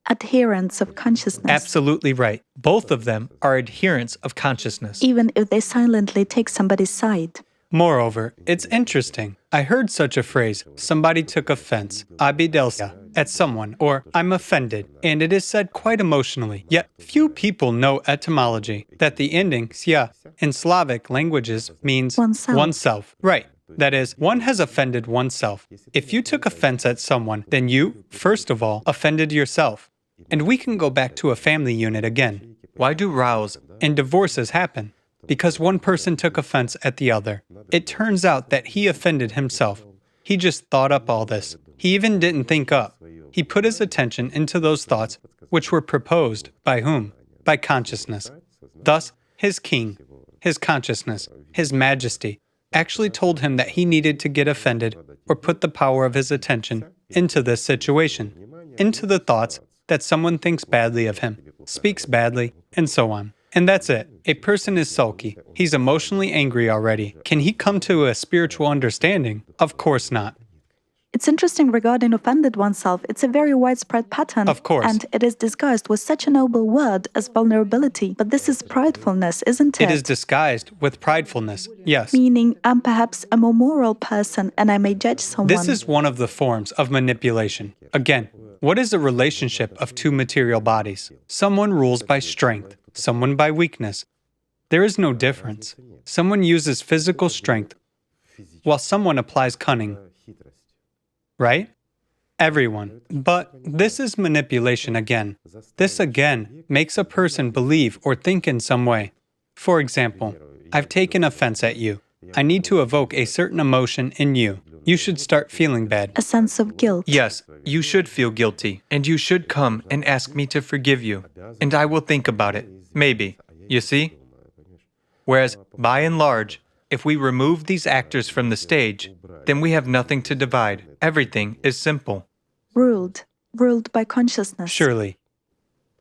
adherents of consciousness, Absolutely right. Both of them are adherents of consciousness. even if they silently take somebody's side. Moreover, it's interesting. I heard such a phrase, somebody took offense, abidelsia, at someone, or I'm offended, and it is said quite emotionally. Yet, few people know etymology, that the ending, sia, in Slavic languages means Oneself. oneself. Right. That is, one has offended oneself. If you took offense at someone, then you, first of all, offended yourself. And we can go back to a family unit again. Why do rows and divorces happen? Because one person took offense at the other. It turns out that he offended himself. He just thought up all this. He even didn't think up. He put his attention into those thoughts which were proposed by whom? By consciousness. Thus, his king, his consciousness, his majesty, actually told him that he needed to get offended or put the power of his attention into this situation, into the thoughts that someone thinks badly of him, speaks badly, and so on. And that's it. A person is sulky. He's emotionally angry already. Can he come to a spiritual understanding? Of course not. It's interesting regarding offended oneself. It's a very widespread pattern. Of course. And it is disguised with such a noble word as vulnerability. But this is pridefulness, isn't it? It is disguised with pridefulness, yes. Meaning, I'm perhaps a more moral person and I may judge someone. This is one of the forms of manipulation. Again, what is a relationship of two material bodies? Someone rules by strength, someone by weakness. There is no difference. Someone uses physical strength, while someone applies cunning. Right? Everyone. But this is manipulation again. This again makes a person believe or think in some way. For example, I've taken offense at you. I need to evoke a certain emotion in you. You should start feeling bad. A sense of guilt. Yes, you should feel guilty, and you should come and ask me to forgive you, and I will think about it. Maybe. You see? Whereas, by and large, if we remove these actors from the stage, then we have nothing to divide. Everything is simple. Ruled by consciousness. Surely.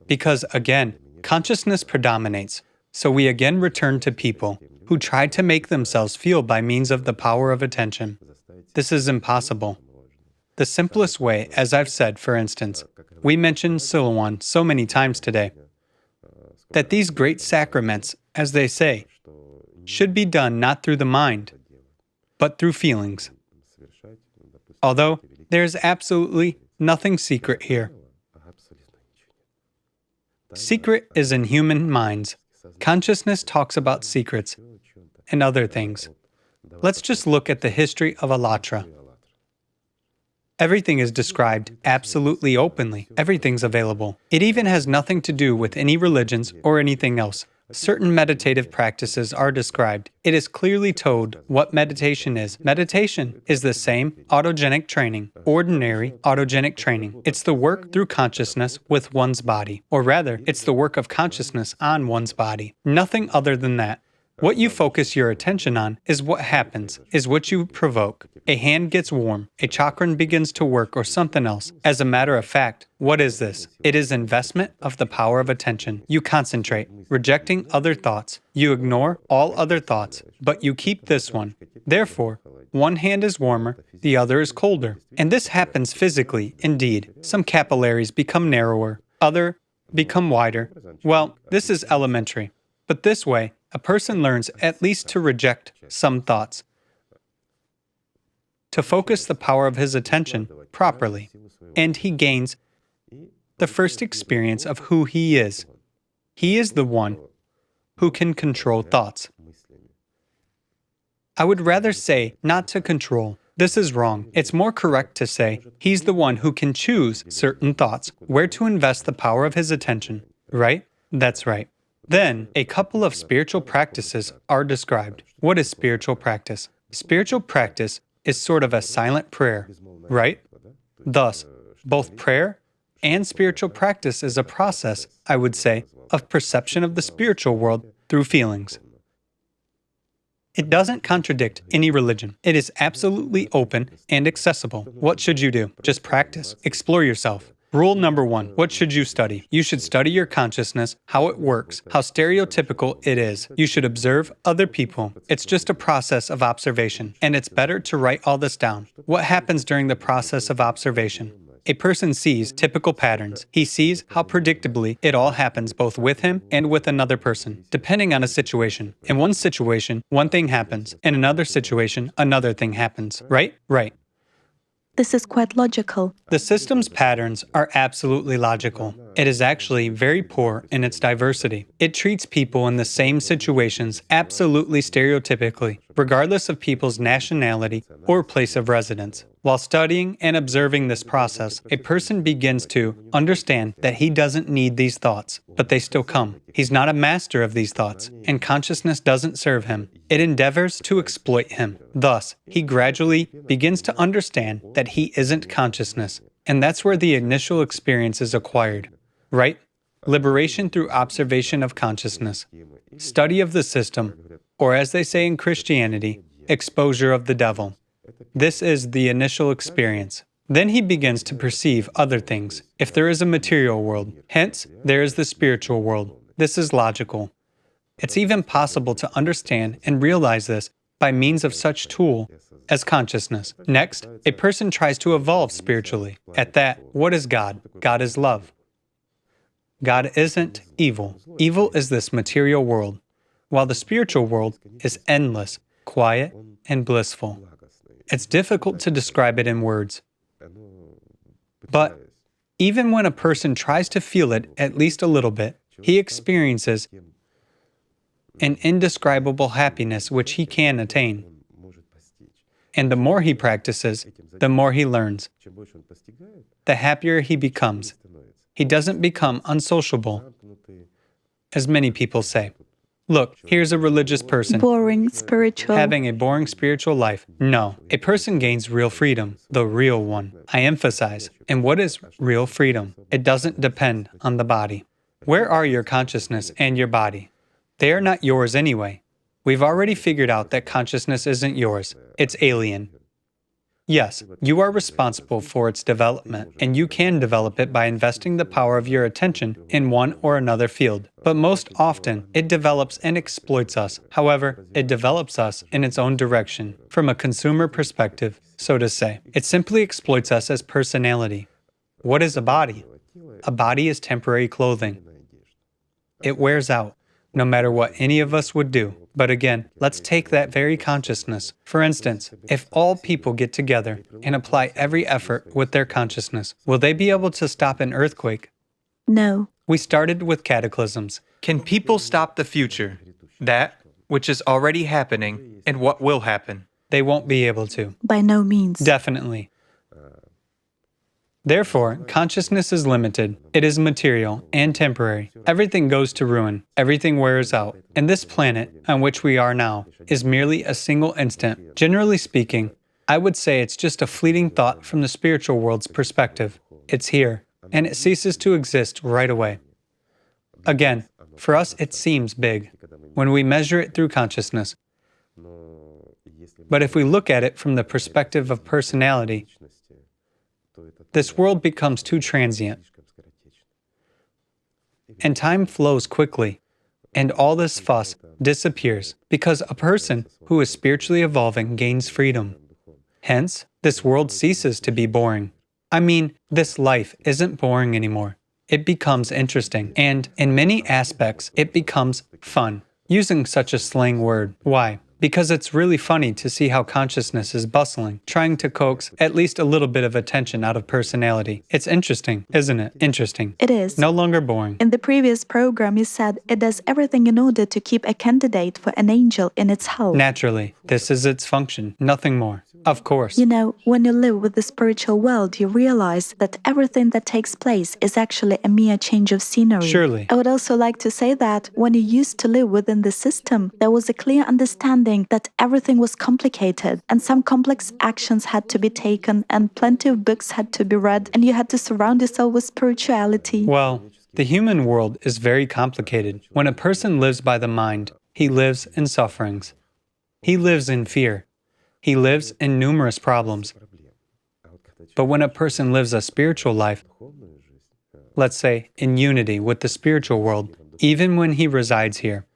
Because, again, consciousness predominates. So we again return to people who try to make themselves feel by means of the power of attention. This is impossible. The simplest way, as I've said, for instance, we mentioned Silouan so many times today, that these great sacraments, as they say, should be done not through the mind, but through feelings. Although there is absolutely nothing secret here. Secret is in human minds. Consciousness talks about secrets and other things. Let's just look at the history of Allatra. Everything is described absolutely openly. Everything's available. It even has nothing to do with any religions or anything else. Certain meditative practices are described. It is clearly told what meditation is. Meditation is the same autogenic training, ordinary autogenic training. It's the work through consciousness with one's body. Or rather, it's the work of consciousness on one's body. Nothing other than that. What you focus your attention on is what happens, is what you provoke. A hand gets warm, a chakran begins to work, or something else. As a matter of fact, what is this? It is investment of the power of attention. You concentrate, rejecting other thoughts. You ignore all other thoughts, but you keep this one. Therefore, one hand is warmer, the other is colder. And this happens physically, indeed. Some capillaries become narrower, other become wider. Well, this is elementary. But this way, a person learns at least to reject some thoughts, to focus the power of his attention properly, and he gains the first experience of who he is. He is the one who can control thoughts. I would rather say not to control. This is wrong. It's more correct to say he's the one who can choose certain thoughts, where to invest the power of his attention. Right? That's right. Then, a couple of spiritual practices are described. What is spiritual practice? Spiritual practice is sort of a silent prayer, right? Thus, both prayer and spiritual practice is a process, I would say, of perception of the spiritual world through feelings. It doesn't contradict any religion. It is absolutely open and accessible. What should you do? Just practice. Explore yourself. Rule number 1. What should you study? You should study your consciousness, how it works, how stereotypical it is. You should observe other people. It's just a process of observation, and it's better to write all this down. What happens during the process of observation? A person sees typical patterns. He sees how predictably it all happens both with him and with another person, depending on a situation. In one situation, one thing happens. In another situation, another thing happens. Right? Right. This is quite logical. The system's patterns are absolutely logical. It is actually very poor in its diversity. It treats people in the same situations absolutely stereotypically, regardless of people's nationality or place of residence. While studying and observing this process, a person begins to understand that he doesn't need these thoughts, but they still come. He's not a master of these thoughts, and consciousness doesn't serve him. It endeavors to exploit him. Thus, he gradually begins to understand that he isn't consciousness, and that's where the initial experience is acquired. Right? Liberation through observation of consciousness, study of the system, or as they say in Christianity, exposure of the devil. This is the initial experience. Then he begins to perceive other things, if there is a material world. Hence, there is the spiritual world. This is logical. It's even possible to understand and realize this by means of such tool as consciousness. Next, a person tries to evolve spiritually. At that, what is God? God is love. God isn't evil. Evil is this material world, while the spiritual world is endless, quiet, and blissful. It's difficult to describe it in words. But even when a person tries to feel it at least a little bit, he experiences an indescribable happiness which he can attain. And the more he practices, the more he learns, the happier he becomes. He doesn't become unsociable, as many people say. Look, here's a religious person. Boring, spiritual. Having a boring spiritual life. No, a person gains real freedom, the real one. I emphasize. And what is real freedom? It doesn't depend on the body. Where are your consciousness and your body? They are not yours anyway. We've already figured out that consciousness isn't yours. It's alien. Yes, you are responsible for its development, and you can develop it by investing the power of your attention in one or another field. But most often, it develops and exploits us. However, it develops us in its own direction, from a consumer perspective, so to say. It simply exploits us as personality. What is a body? A body is temporary clothing. It wears out, no matter what any of us would do. But again, let's take that very consciousness. For instance, if all people get together and apply every effort with their consciousness, will they be able to stop an earthquake? No. We started with cataclysms. Can people stop the future? That which is already happening and what will happen? They won't be able to. By no means. Definitely. Therefore, consciousness is limited. It is material and temporary. Everything goes to ruin. Everything wears out. And this planet, on which we are now, is merely a single instant. Generally speaking, I would say it's just a fleeting thought from the spiritual world's perspective. It's here, and it ceases to exist right away. Again, for us it seems big, when we measure it through consciousness. But if we look at it from the perspective of personality, this world becomes too transient, and time flows quickly, and all this fuss disappears because a person who is spiritually evolving gains freedom. Hence, this world ceases to be boring. I mean, this life isn't boring anymore. It becomes interesting, and in many aspects, it becomes fun, using such a slang word. Why? Because it's really funny to see how consciousness is bustling, trying to coax at least a little bit of attention out of personality. It's interesting, isn't it? Interesting. It is. No longer boring. In the previous program, you said it does everything in order to keep a candidate for an angel in its health. Naturally, this is its function, nothing more. Of course. You know, when you live with the spiritual world, you realize that everything that takes place is actually a mere change of scenery. Surely. I would also like to say that when you used to live within the system, there was a clear understanding that everything was complicated and some complex actions had to be taken and plenty of books had to be read and you had to surround yourself with spirituality. Well, the human world is very complicated. When a person lives by the mind, he lives in sufferings. He lives in fear. He lives in numerous problems. But when a person lives a spiritual life, let's say, in unity with the spiritual world, even when he resides here.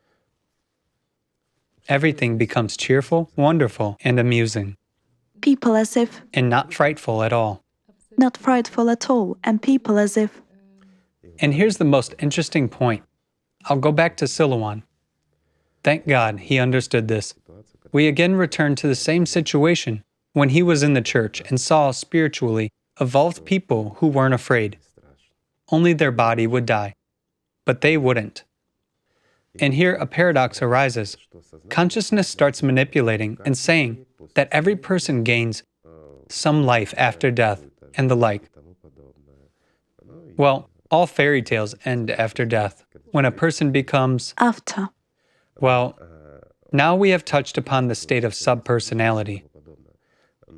Everything becomes cheerful, wonderful, and amusing, People as if and not frightful at all. not frightful at all, and people as if And here's the most interesting point. I'll go back to Silouan. Thank God he understood this. We again return to the same situation when he was in the church and saw spiritually evolved people who weren't afraid. Only their body would die, but they wouldn't. And here a paradox arises. Consciousness starts manipulating and saying that every person gains some life after death and the like. Well, all fairy tales end after death. When a person becomes, after. well, now we have touched upon the state of subpersonality.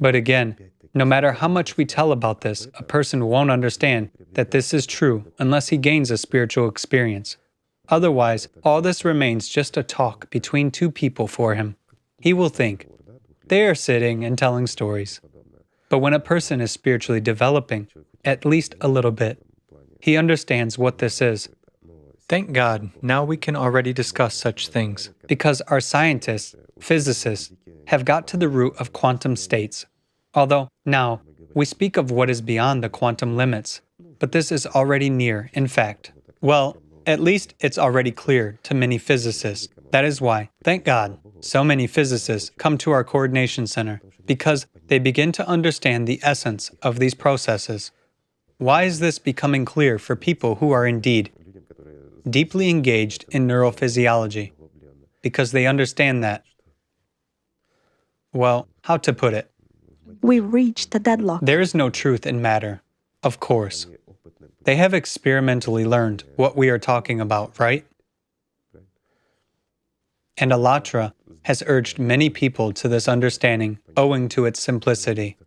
But again, no matter how much we tell about this, a person won't understand that this is true unless he gains a spiritual experience. Otherwise, all this remains just a talk between two people for him. He will think, they are sitting and telling stories. But when a person is spiritually developing, at least a little bit, he understands what this is. Thank God, now we can already discuss such things, because our scientists, physicists, have got to the root of quantum states. Although, now, we speak of what is beyond the quantum limits, but this is already near, in fact. Well, at least it's already clear to many physicists. That is why, thank God, so many physicists come to our coordination center, because they begin to understand the essence of these processes. Why is this becoming clear for people who are indeed deeply engaged in neurophysiology? Because they understand that, well, how to put it? We reached a deadlock. There is no truth in matter, of course. They have experimentally learned what we are talking about, right? And Alatra has urged many people to this understanding owing to its simplicity.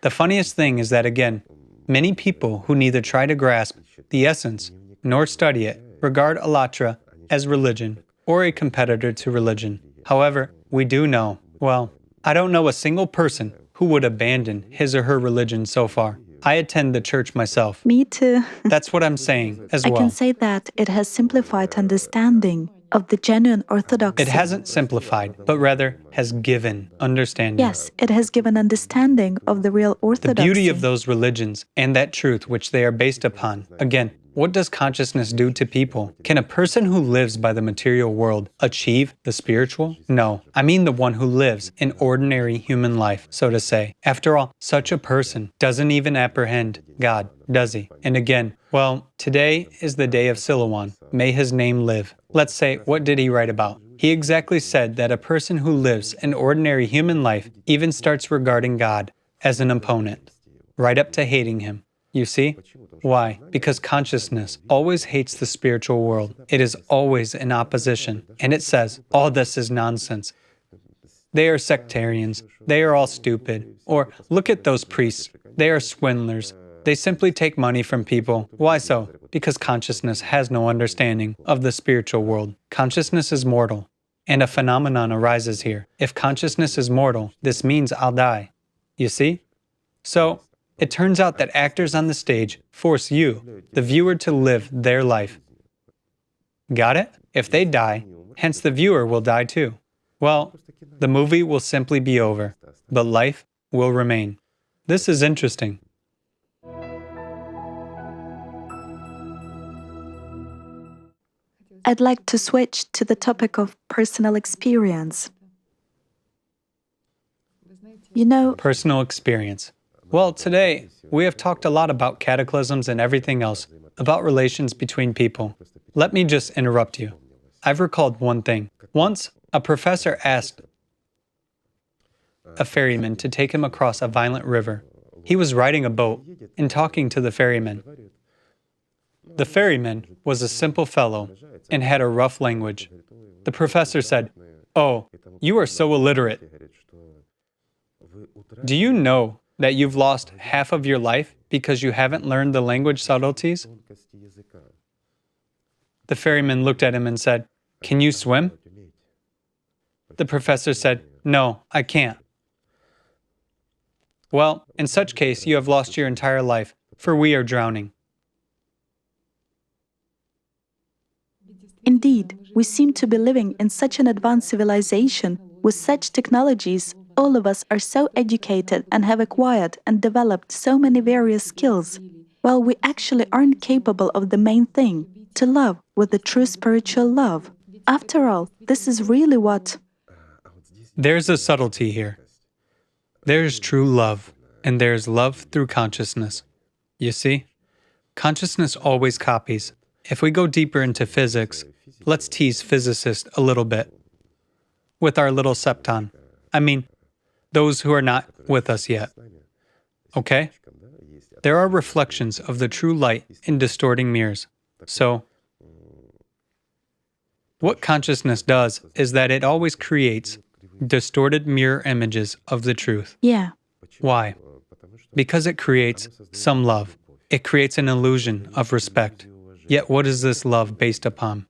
The funniest thing is that, again, many people who neither try to grasp the essence nor study it regard Alatra as religion or a competitor to religion. However, we do know, well, I don't know a single person who would abandon his or her religion so far. I attend the church myself. Me too. That's what I'm saying as I well. can say that it has simplified understanding of the genuine orthodoxy. It hasn't simplified, but rather has given understanding. Yes, it has given understanding of the real The orthodoxy. beauty of those religions and that truth which they are based upon. Again, what does consciousness do to people? Can a person who lives by the material world achieve the spiritual? No, I mean the one who lives an ordinary human life, so to say. After all, such a person doesn't even apprehend God, does he? And again, well, today is the day of Silouan. May his name live. Let's say, what did he write about? He exactly said that a person who lives an ordinary human life even starts regarding God as an opponent, right up to hating him. You see? Why? Because consciousness always hates the spiritual world. It is always in opposition. And it says, all this is nonsense. They are sectarians. They are all stupid. Or, look at those priests. They are swindlers. They simply take money from people. Why so? Because consciousness has no understanding of the spiritual world. Consciousness is mortal. And a phenomenon arises here. If consciousness is mortal, this means I'll die. You see? So, it turns out that actors on the stage force you, the viewer, to live their life. Got it? If they die, hence the viewer will die too. Well, the movie will simply be over, but life will remain. This is interesting. I'd like to switch to the topic of personal experience. You know, Personal experience. Well, today, we have talked a lot about cataclysms and everything else, about relations between people. Let me just interrupt you. I've recalled one thing. Once, a professor asked a ferryman to take him across a violent river. He was riding a boat and talking to the ferryman. The ferryman was a simple fellow and had a rough language. The professor said, "Oh, you are so illiterate. Do you know that you've lost half of your life because you haven't learned the language subtleties?" The ferryman looked at him and said, "Can you swim?" The professor said, "No, I can't." "Well, in such case, you have lost your entire life, for we are drowning." Indeed, we seem to be living in such an advanced civilization, with such technologies. All of us are so educated and have acquired and developed so many various skills, while we actually aren't capable of the main thing, to love with the true spiritual love. After all, this is really what... There's a subtlety here. There's true love, and there's love through consciousness. You see? Consciousness always copies. If we go deeper into physics, let's tease physicists a little bit. With our little septon. I mean, those who are not with us yet. Okay? There are reflections of the true light in distorting mirrors. So, what consciousness does is that it always creates distorted mirror images of the truth. Yeah. Why? Because it creates some love. It creates an illusion of respect. Yet what is this love based upon?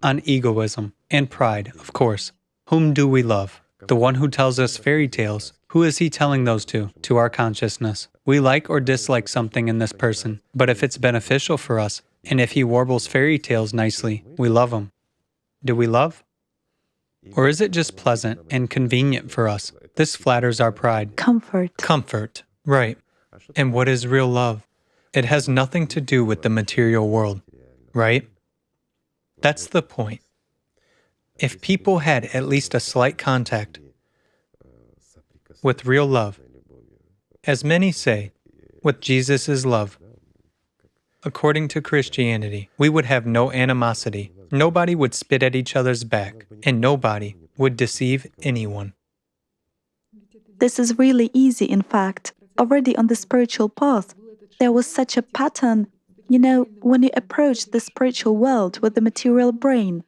On egoism and pride, of course. Whom do we love? The one who tells us fairy tales. Who is he telling those to? To our consciousness. We like or dislike something in this person, but if it's beneficial for us, and if he warbles fairy tales nicely, we love him. Do we love? Or is it just pleasant and convenient for us? This flatters our pride. Comfort. Comfort, right. And what is real love? It has nothing to do with the material world, right? That's the point. If people had at least a slight contact with real love, as many say, with Jesus' love, according to Christianity, we would have no animosity. Nobody would spit at each other's back, and nobody would deceive anyone. This is really easy, in fact. Already on the spiritual path, there was such a pattern. You know, when you approach the spiritual world with the material brain,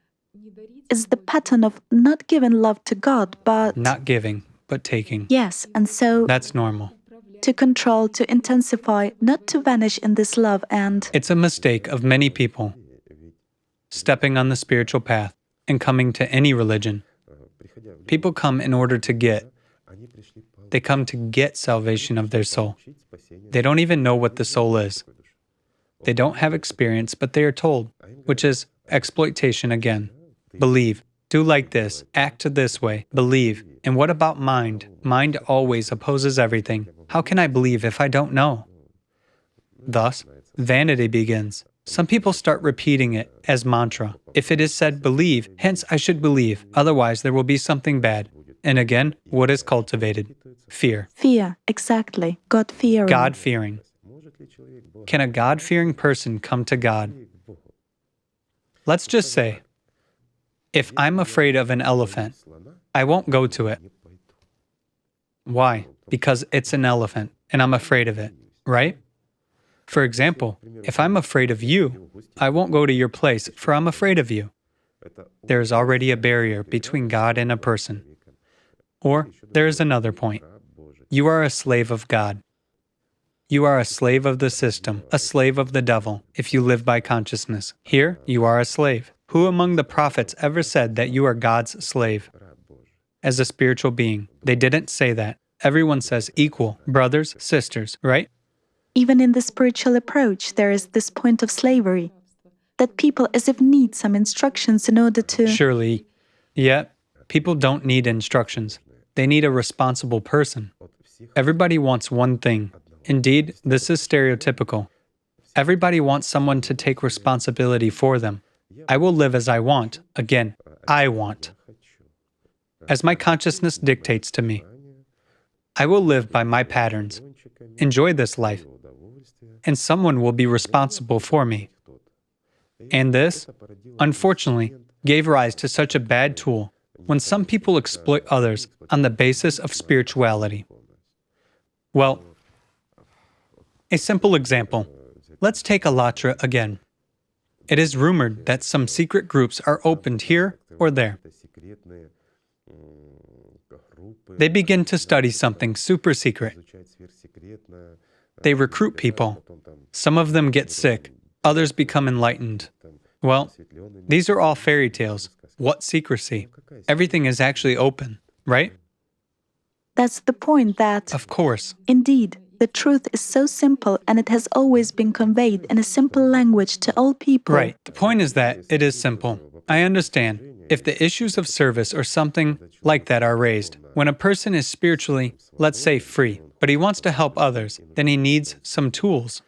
it's the pattern of not giving love to God, but... Not giving, but taking. Yes, and so... That's normal. To control, to intensify, not to vanish in this love and... It's a mistake of many people stepping on the spiritual path and coming to any religion. People come in order to get. They come to get salvation of their soul. They don't even know what the soul is. They don't have experience, but they are told, which is exploitation again. Believe, do like this, act this way, believe. And what about mind? Mind always opposes everything. How can I believe if I don't know? Thus, vanity begins. Some people start repeating it as mantra. If it is said believe, hence I should believe, otherwise there will be something bad. And again, what is cultivated? Fear. Fear, exactly. God-fearing. God-fearing. Can a God-fearing person come to God? Let's just say, if I'm afraid of an elephant, I won't go to it. Why? Because it's an elephant, and I'm afraid of it, right? For example, if I'm afraid of you, I won't go to your place, for I'm afraid of you. There is already a barrier between God and a person. Or, there is another point. You are a slave of God. You are a slave of the system, a slave of the devil, if you live by consciousness. Here, you are a slave. Who among the prophets ever said that you are God's slave? As a spiritual being, they didn't say that. Everyone says equal, brothers, sisters, right? Even in the spiritual approach, there is this point of slavery, that people as if need some instructions in order to... Surely. Yet, people don't need instructions. They need a responsible person. Everybody wants one thing. Indeed, this is stereotypical. Everybody wants someone to take responsibility for them. I will live as I want. Again, I want. As my consciousness dictates to me. I will live by my patterns. Enjoy this life. And someone will be responsible for me. And this, unfortunately, gave rise to such a bad tool when some people exploit others on the basis of spirituality. Well, a simple example. Let's take Alatra again. It is rumored that some secret groups are opened here or there. They begin to study something super secret. They recruit people. Some of them get sick. Others become enlightened. Well, these are all fairy tales. What secrecy? Everything is actually open, right? That's the point that... Of course. Indeed, the truth is so simple and it has always been conveyed in a simple language to all people. Right. The point is that it is simple. I understand if the issues of service or something like that are raised. When a person is spiritually, let's say, free, but he wants to help others, then he needs some tools.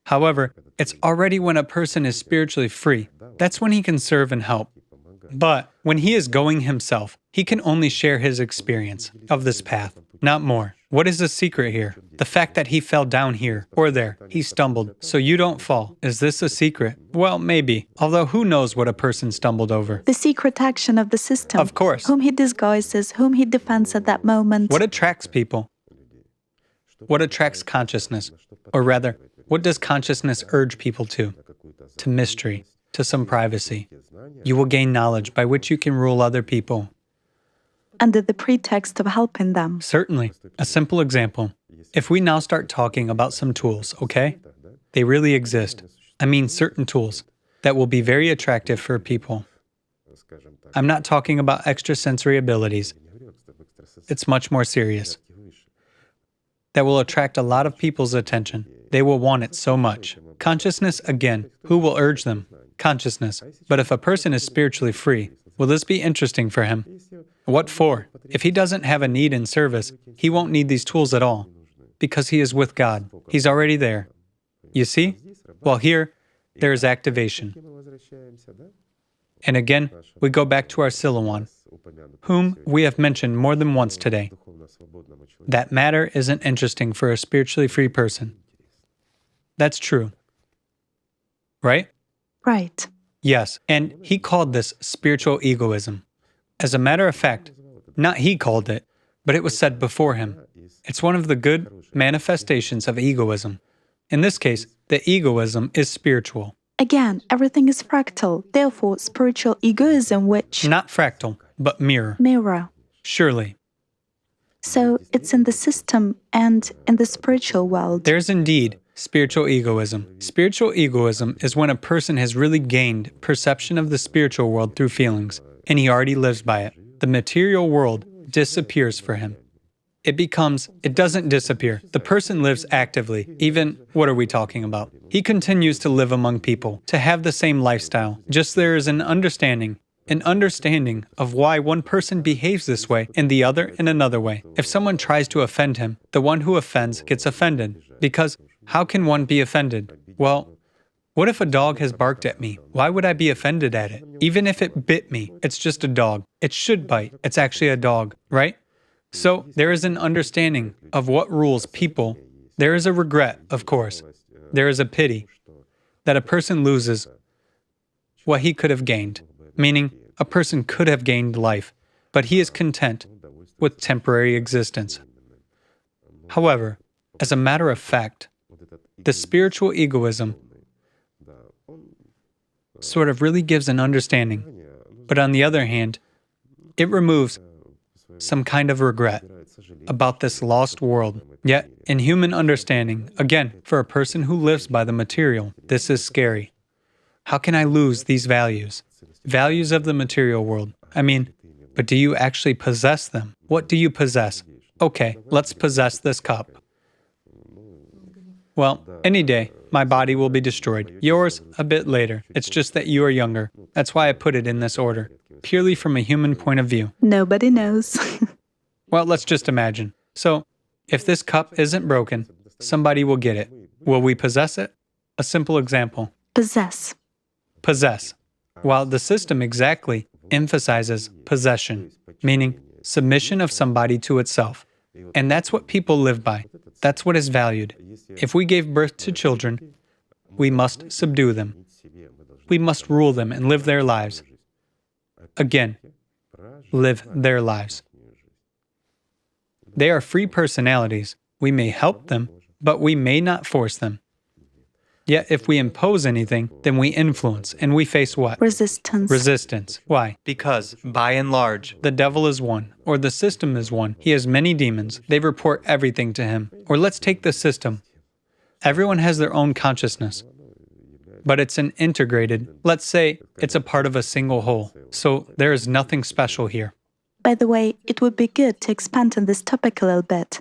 However, it's already when a person is spiritually free, that's when he can serve and help. But when he is going himself, he can only share his experience of this path, not more. What is the secret here? The fact that he fell down here or there, he stumbled, so you don't fall. Is this a secret? Well, maybe. Although who knows what a person stumbled over? The secret action of the system. Of course. Whom he disguises, whom he defends at that moment. What attracts people? What attracts consciousness? Or rather, what does consciousness urge people to? To mystery, to some privacy. You will gain knowledge by which you can rule other people. Under the pretext of helping them. Certainly. A simple example. If we now start talking about some tools, okay? They really exist. I mean certain tools that will be very attractive for people. I'm not talking about extrasensory abilities. It's much more serious. That will attract a lot of people's attention. They will want it so much. Consciousness, again, who will urge them? Consciousness. But if a person is spiritually free, will this be interesting for him? What for? If he doesn't have a need in service, he won't need these tools at all, because he is with God. He's already there. You see? Well, here, there is activation. And again, we go back to our Silouan, whom we have mentioned more than once today. That matter isn't interesting for a spiritually free person. That's true. Right? Right. Yes, and he called this spiritual egoism. As a matter of fact, not he called it, but it was said before him. It's one of the good manifestations of egoism. In this case, the egoism is spiritual. Again, everything is fractal, therefore spiritual egoism which... Not fractal, but mirror. Mirror. Surely. So it's in the system and in the spiritual world. There's indeed spiritual egoism. Spiritual egoism is when a person has really gained perception of the spiritual world through feelings, and he already lives by it. The material world disappears for him. It doesn't disappear. The person lives actively. Even, what are we talking about? He continues to live among people, to have the same lifestyle. Just there is an understanding of why one person behaves this way and the other in another way. If someone tries to offend him, the one who offends gets offended. Because how can one be offended? Well, what if a dog has barked at me? Why would I be offended at it? Even if it bit me, it's just a dog. It should bite. It's actually a dog, right? So there is an understanding of what rules people. There is a regret, of course. There is a pity that a person loses what he could have gained, meaning a person could have gained life, but he is content with temporary existence. However, as a matter of fact, the spiritual egoism sort of really gives an understanding, but on the other hand, it removes some kind of regret about this lost world. Yet, in human understanding, again, for a person who lives by the material, this is scary. How can I lose these values? Values of the material world. I mean, but do you actually possess them? What do you possess? Okay, let's possess this cup. Well, any day, my body will be destroyed. Yours, a bit later. It's just that you are younger. That's why I put it in this order, purely from a human point of view. Nobody knows. Well, let's just imagine. So, if this cup isn't broken, somebody will get it. Will we possess it? A simple example. Possess. Possess. While the system exactly emphasizes possession, meaning submission of somebody to itself. And that's what people live by. That's what is valued. If we gave birth to children, we must subdue them. We must rule them and live their lives. Again, live their lives. They are free personalities. We may help them, but we may not force them. Yet if we impose anything, then we influence, and we face what? Resistance. Resistance. Why? Because, by and large, the devil is one, or the system is one. He has many demons. They report everything to him. Or let's take the system. Everyone has their own consciousness, but it's an integrated, let's say it's a part of a single whole. So there is nothing special here. By the way, it would be good to expand on this topic a little bit.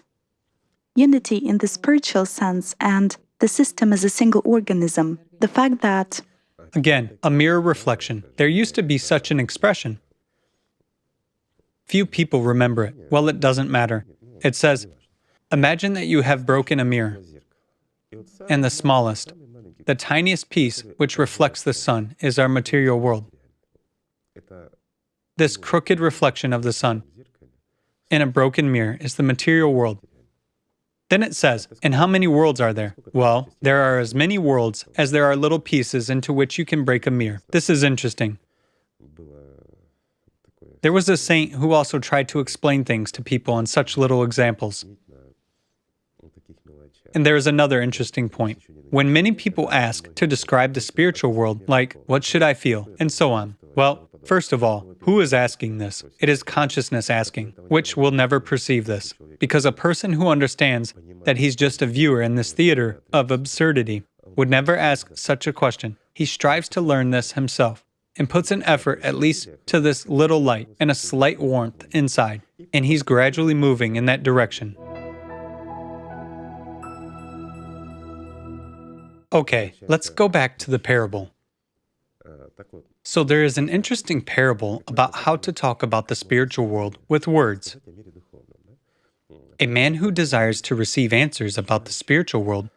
Unity in the spiritual sense and the system as a single organism. The fact that Again, a mirror reflection. There used to be such an expression. Few people remember it. Well, it doesn't matter. It says, imagine that you have broken a mirror, and the smallest, the tiniest piece which reflects the sun is our material world. This crooked reflection of the sun in a broken mirror is the material world. Then it says, and how many worlds are there? Well, there are as many worlds as there are little pieces into which you can break a mirror. This is interesting. There was a saint who also tried to explain things to people in such little examples. And there is another interesting point. When many people ask to describe the spiritual world, like, what should I feel, and so on, well, first of all, who is asking this? It is consciousness asking, which will never perceive this. Because a person who understands that he's just a viewer in this theater of absurdity would never ask such a question. He strives to learn this himself and puts an effort at least to this little light and a slight warmth inside, and he's gradually moving in that direction. Okay, let's go back to the parable. So there is an interesting parable about how to talk about the spiritual world with words. A man who desires to receive answers about the spiritual world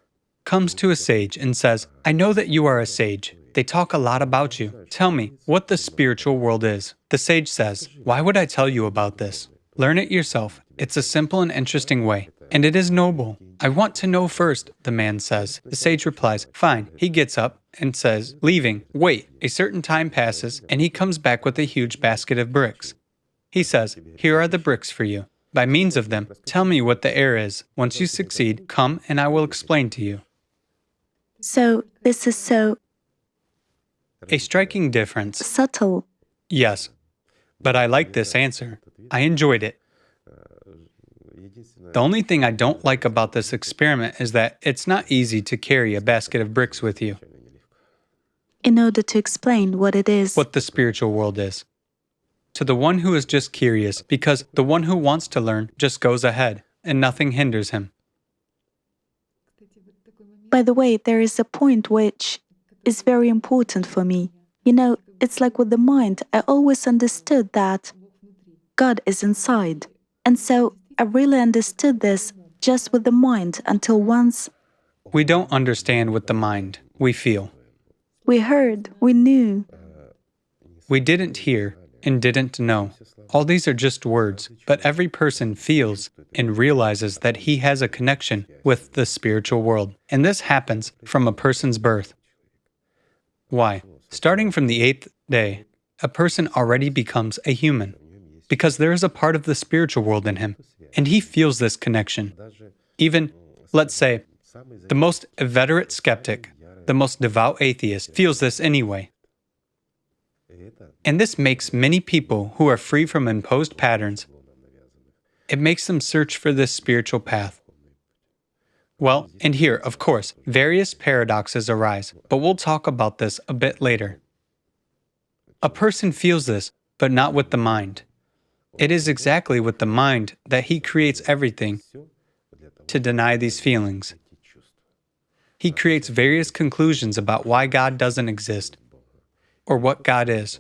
comes to a sage and says, I know that you are a sage. They talk a lot about you. Tell me what the spiritual world is. The sage says, why would I tell you about this? Learn it yourself. It's a simple and interesting way, and it is noble. I want to know first, the man says. The sage replies, fine. He gets up and says, leaving. Wait, a certain time passes, and he comes back with a huge basket of bricks. He says, here are the bricks for you. By means of them, tell me what the air is. Once you succeed, come and I will explain to you. So, this is so A striking difference. subtle. Yes, but I like this answer. I enjoyed it. The only thing I don't like about this experiment is that it's not easy to carry a basket of bricks with you. In order to explain what it is. What the spiritual world is. To the one who is just curious, because the one who wants to learn just goes ahead, and nothing hinders him. By the way, there is a point which is very important for me. You know, it's like with the mind, I always understood that God is inside. And so I really understood this just with the mind until once We don't understand with the mind, we feel. we heard, we knew. We didn't hear and didn't know. All these are just words, but every person feels and realizes that he has a connection with the spiritual world. And this happens from a person's birth. Why? Starting from the 8th day, a person already becomes a human, because there is a part of the spiritual world in him, and he feels this connection. Even, let's say, the most inveterate skeptic, the most devout atheist, feels this anyway. And this makes many people who are free from imposed patterns, it makes them search for this spiritual path. Well, and here, of course, various paradoxes arise, but we'll talk about this a bit later. A person feels this, but not with the mind. It is exactly with the mind that he creates everything to deny these feelings. He creates various conclusions about why God doesn't exist, or what God is,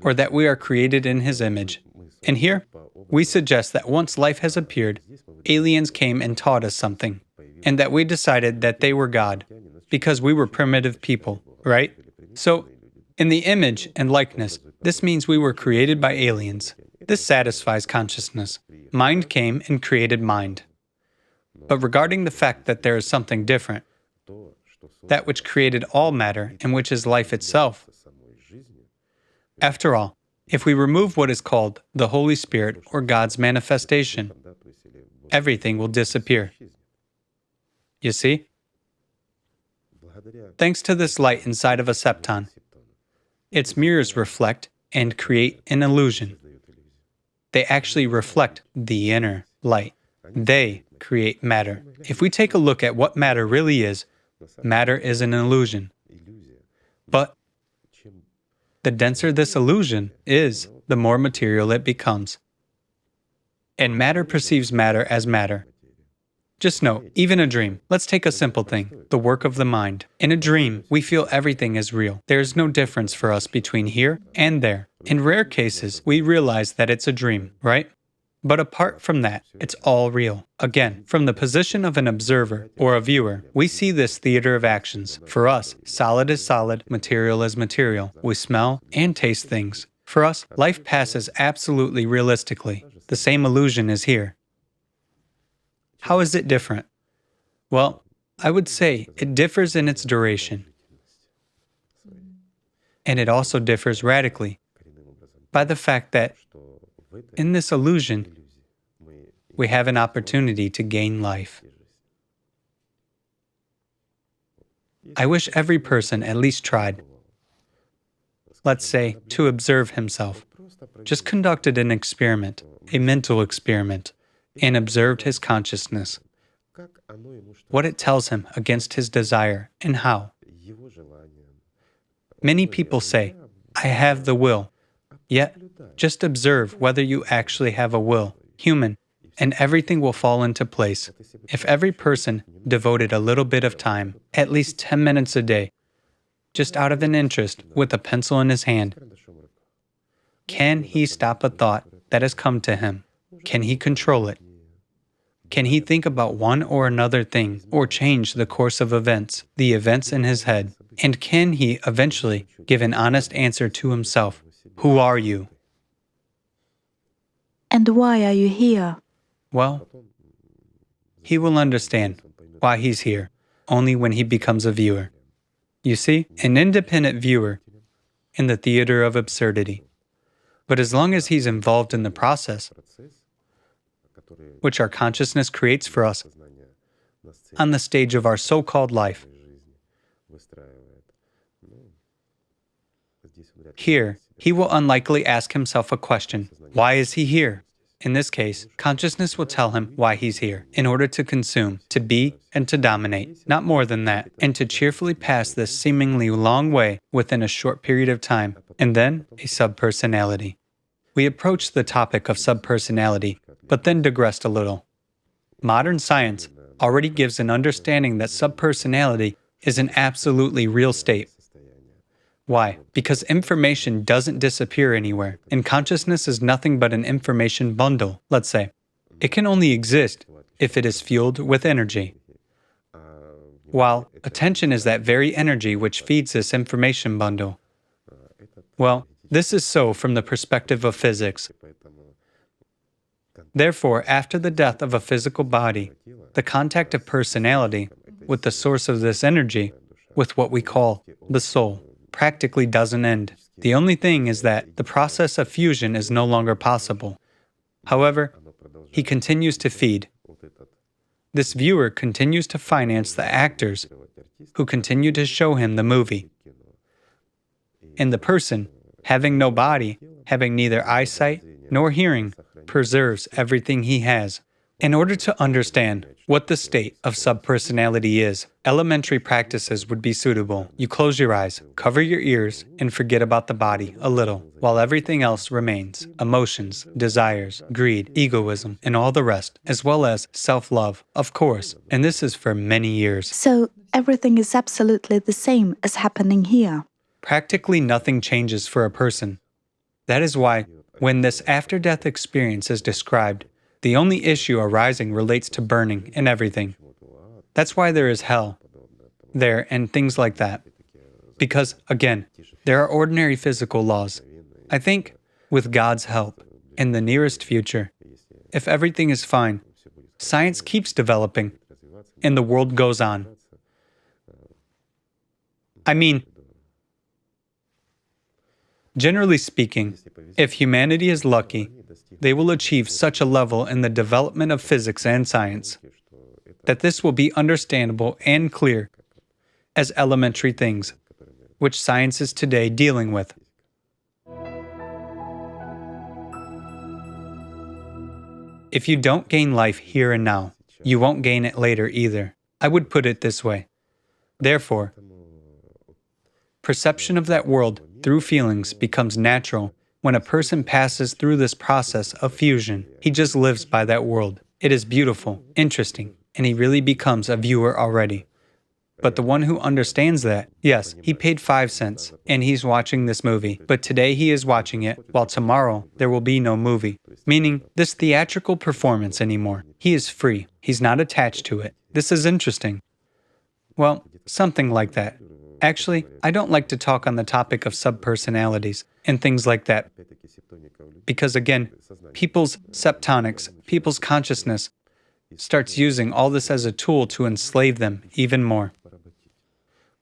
or that we are created in His image. And here, we suggest that once life has appeared, aliens came and taught us something, and that we decided that they were God, because we were primitive people, right? So, in the image and likeness, this means we were created by aliens. This satisfies consciousness. Mind came and created mind. But regarding the fact that there is something different, that which created all matter and which is life itself, after all, if we remove what is called the Holy Spirit or God's manifestation, everything will disappear. You see? Thanks to this light inside of a septon, its mirrors reflect and create an illusion. They actually reflect the inner light. They create matter. If we take a look at what matter really is, matter is an illusion. But the denser this illusion is, the more material it becomes. And matter perceives matter as matter. Just note, even a dream. Let's take a simple thing, the work of the mind. In a dream, we feel everything is real. There is no difference for us between here and there. In rare cases, we realize that it's a dream, right? But apart from that, it's all real. Again, from the position of an observer or a viewer, we see this theater of actions. For us, solid is solid, material is material. We smell and taste things. For us, life passes absolutely realistically. The same illusion is here. How is it different? Well, I would say it differs in its duration. And it also differs radically by the fact that in this illusion, we have an opportunity to gain life. I wish every person at least tried, let's say, to observe himself. Just conducted an experiment, a mental experiment, and observed his consciousness, what it tells him against his desire, and how. Many people say, I have the will. Yet, just observe whether you actually have a will, human, and everything will fall into place. If every person devoted a little bit of time, at least 10 minutes a day, just out of an interest, with a pencil in his hand, can he stop a thought that has come to him? Can he control it? Can he think about one or another thing, or change the course of events, the events in his head? And can he eventually give an honest answer to himself? Who are you? And why are you here? Well, he will understand why he's here only when he becomes a viewer. You see, an independent viewer in the theater of absurdity. But as long as he's involved in the process, which our consciousness creates for us on the stage of our so-called life, here, he will unlikely ask himself a question. Why is he here? In this case, consciousness will tell him why he's here, in order to consume, to be, and to dominate, not more than that, and to cheerfully pass this seemingly long way within a short period of time, and then a subpersonality. We approached the topic of subpersonality, but then digressed a little. Modern science already gives an understanding that subpersonality is an absolutely real state. Why? Because information doesn't disappear anywhere, and consciousness is nothing but an information bundle, let's say. It can only exist if it is fueled with energy. While attention is that very energy which feeds this information bundle. Well, this is so from the perspective of physics. Therefore, after the death of a physical body, the contact of personality with the source of this energy, with what we call the soul, practically doesn't end. The only thing is that the process of fusion is no longer possible. However, he continues to feed. This viewer continues to finance the actors who continue to show him the movie. And the person, having no body, having neither eyesight nor hearing, preserves everything he has. In order to understand what the state of subpersonality is, elementary practices would be suitable. You close your eyes, cover your ears, and forget about the body a little, while everything else remains. Emotions, desires, greed, egoism, and all the rest, as well as self-love, of course, and this is for many years. So everything is absolutely the same as happening here. Practically nothing changes for a person. That is why, when this after-death experience is described, the only issue arising relates to burning and everything. That's why there is hell there and things like that. Because, again, there are ordinary physical laws. I think, with God's help, in the nearest future, if everything is fine, science keeps developing, and the world goes on. I mean, generally speaking, if humanity is lucky, they will achieve such a level in the development of physics and science that this will be understandable and clear as elementary things, which science is today dealing with. If you don't gain life here and now, you won't gain it later either. I would put it this way. Therefore, perception of that world through feelings becomes natural when a person passes through this process of fusion. He just lives by that world. It is beautiful, interesting, and he really becomes a viewer already. But the one who understands that, yes, he paid 5 cents and he's watching this movie, but today he is watching it, while tomorrow there will be no movie. Meaning, this theatrical performance anymore. He is free. He's not attached to it. This is interesting. Well, something like that. Actually, I don't like to talk on the topic of subpersonalities and things like that. Because again, people's septonics, people's consciousness, starts using all this as a tool to enslave them even more.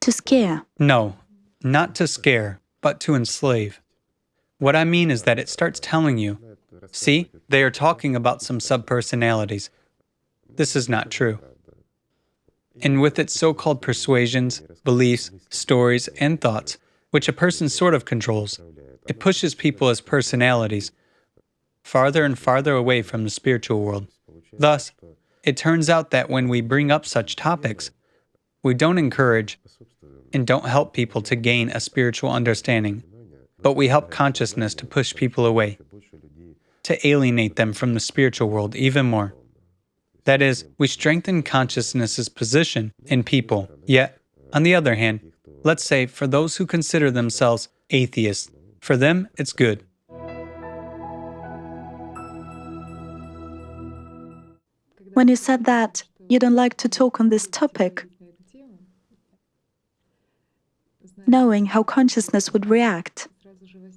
To scare. No, not to scare, but to enslave. What I mean is that it starts telling you, see, they are talking about some subpersonalities. This is not true. And with its so-called persuasions, beliefs, stories, and thoughts, which a person sort of controls, it pushes people as personalities farther and farther away from the spiritual world. Thus, it turns out that when we bring up such topics, we don't encourage and don't help people to gain a spiritual understanding, but we help consciousness to push people away, to alienate them from the spiritual world even more. That is, we strengthen consciousness's position in people. Yet, on the other hand, let's say for those who consider themselves atheists, for them it's good. When you said that you don't like to talk on this topic, knowing how consciousness would react,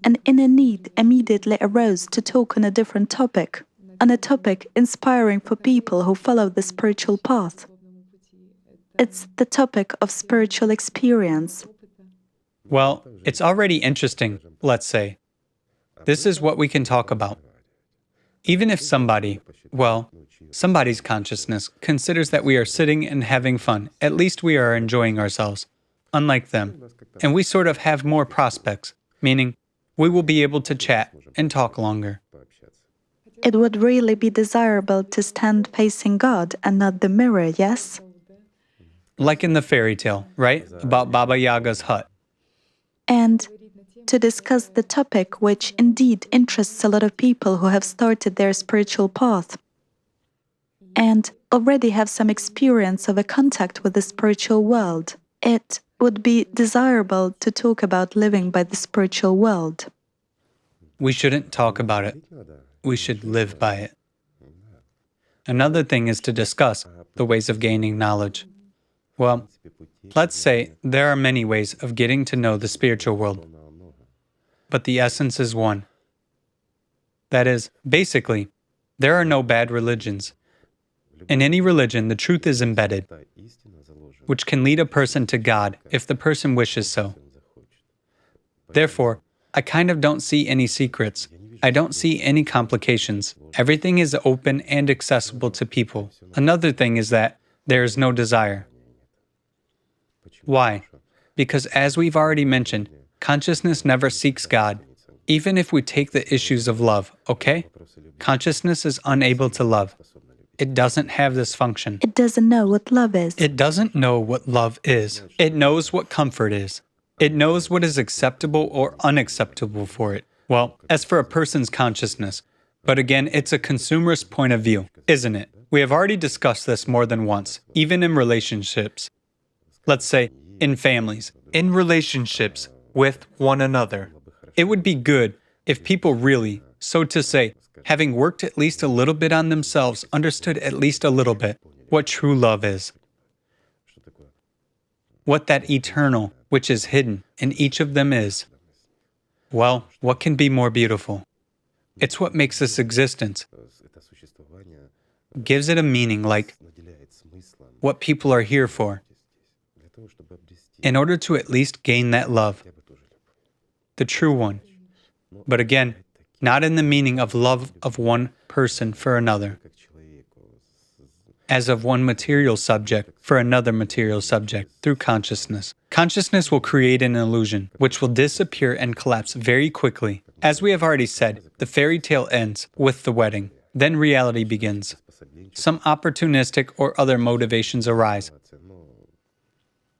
an inner need immediately arose to talk on a different topic, on a topic inspiring for people who follow the spiritual path. It's the topic of spiritual experience. Well, it's already interesting, let's say. This is what we can talk about. Even if somebody's consciousness considers that we are sitting and having fun, at least we are enjoying ourselves, unlike them. And we sort of have more prospects, meaning we will be able to chat and talk longer. It would really be desirable to stand facing God and not the mirror, yes? Like in the fairy tale, right? About Baba Yaga's hut. And to discuss the topic which indeed interests a lot of people who have started their spiritual path and already have some experience of a contact with the spiritual world. It would be desirable to talk about living by the spiritual world. We shouldn't talk about it. We should live by it. Another thing is to discuss the ways of gaining knowledge. Well, let's say there are many ways of getting to know the spiritual world, but the essence is one. That is, basically, there are no bad religions. In any religion, the truth is embedded, which can lead a person to God if the person wishes so. Therefore, I kind of don't see any secrets. I don't see any complications. Everything is open and accessible to people. Another thing is that there is no desire. Why? Because as we've already mentioned, consciousness never seeks God. Even if we take the issues of love, okay? Consciousness is unable to love. It doesn't have this function. It doesn't know what love is. It doesn't know what love is. It knows what comfort is. It knows what is acceptable or unacceptable for it. Well, as for a person's consciousness, but again, it's a consumerist point of view, isn't it? We have already discussed this more than once, even in relationships. Let's say, in families, in relationships with one another. It would be good if people really, so to say, having worked at least a little bit on themselves, understood at least a little bit what true love is. What that eternal, which is hidden in each of them is. Well, what can be more beautiful? It's what makes this existence, gives it a meaning, like what people are here for, in order to at least gain that love, the true one. But again, not in the meaning of love of one person for another, as of one material subject for another material subject through consciousness. Consciousness will create an illusion, which will disappear and collapse very quickly. As we have already said, the fairy tale ends with the wedding. Then reality begins. Some opportunistic or other motivations arise.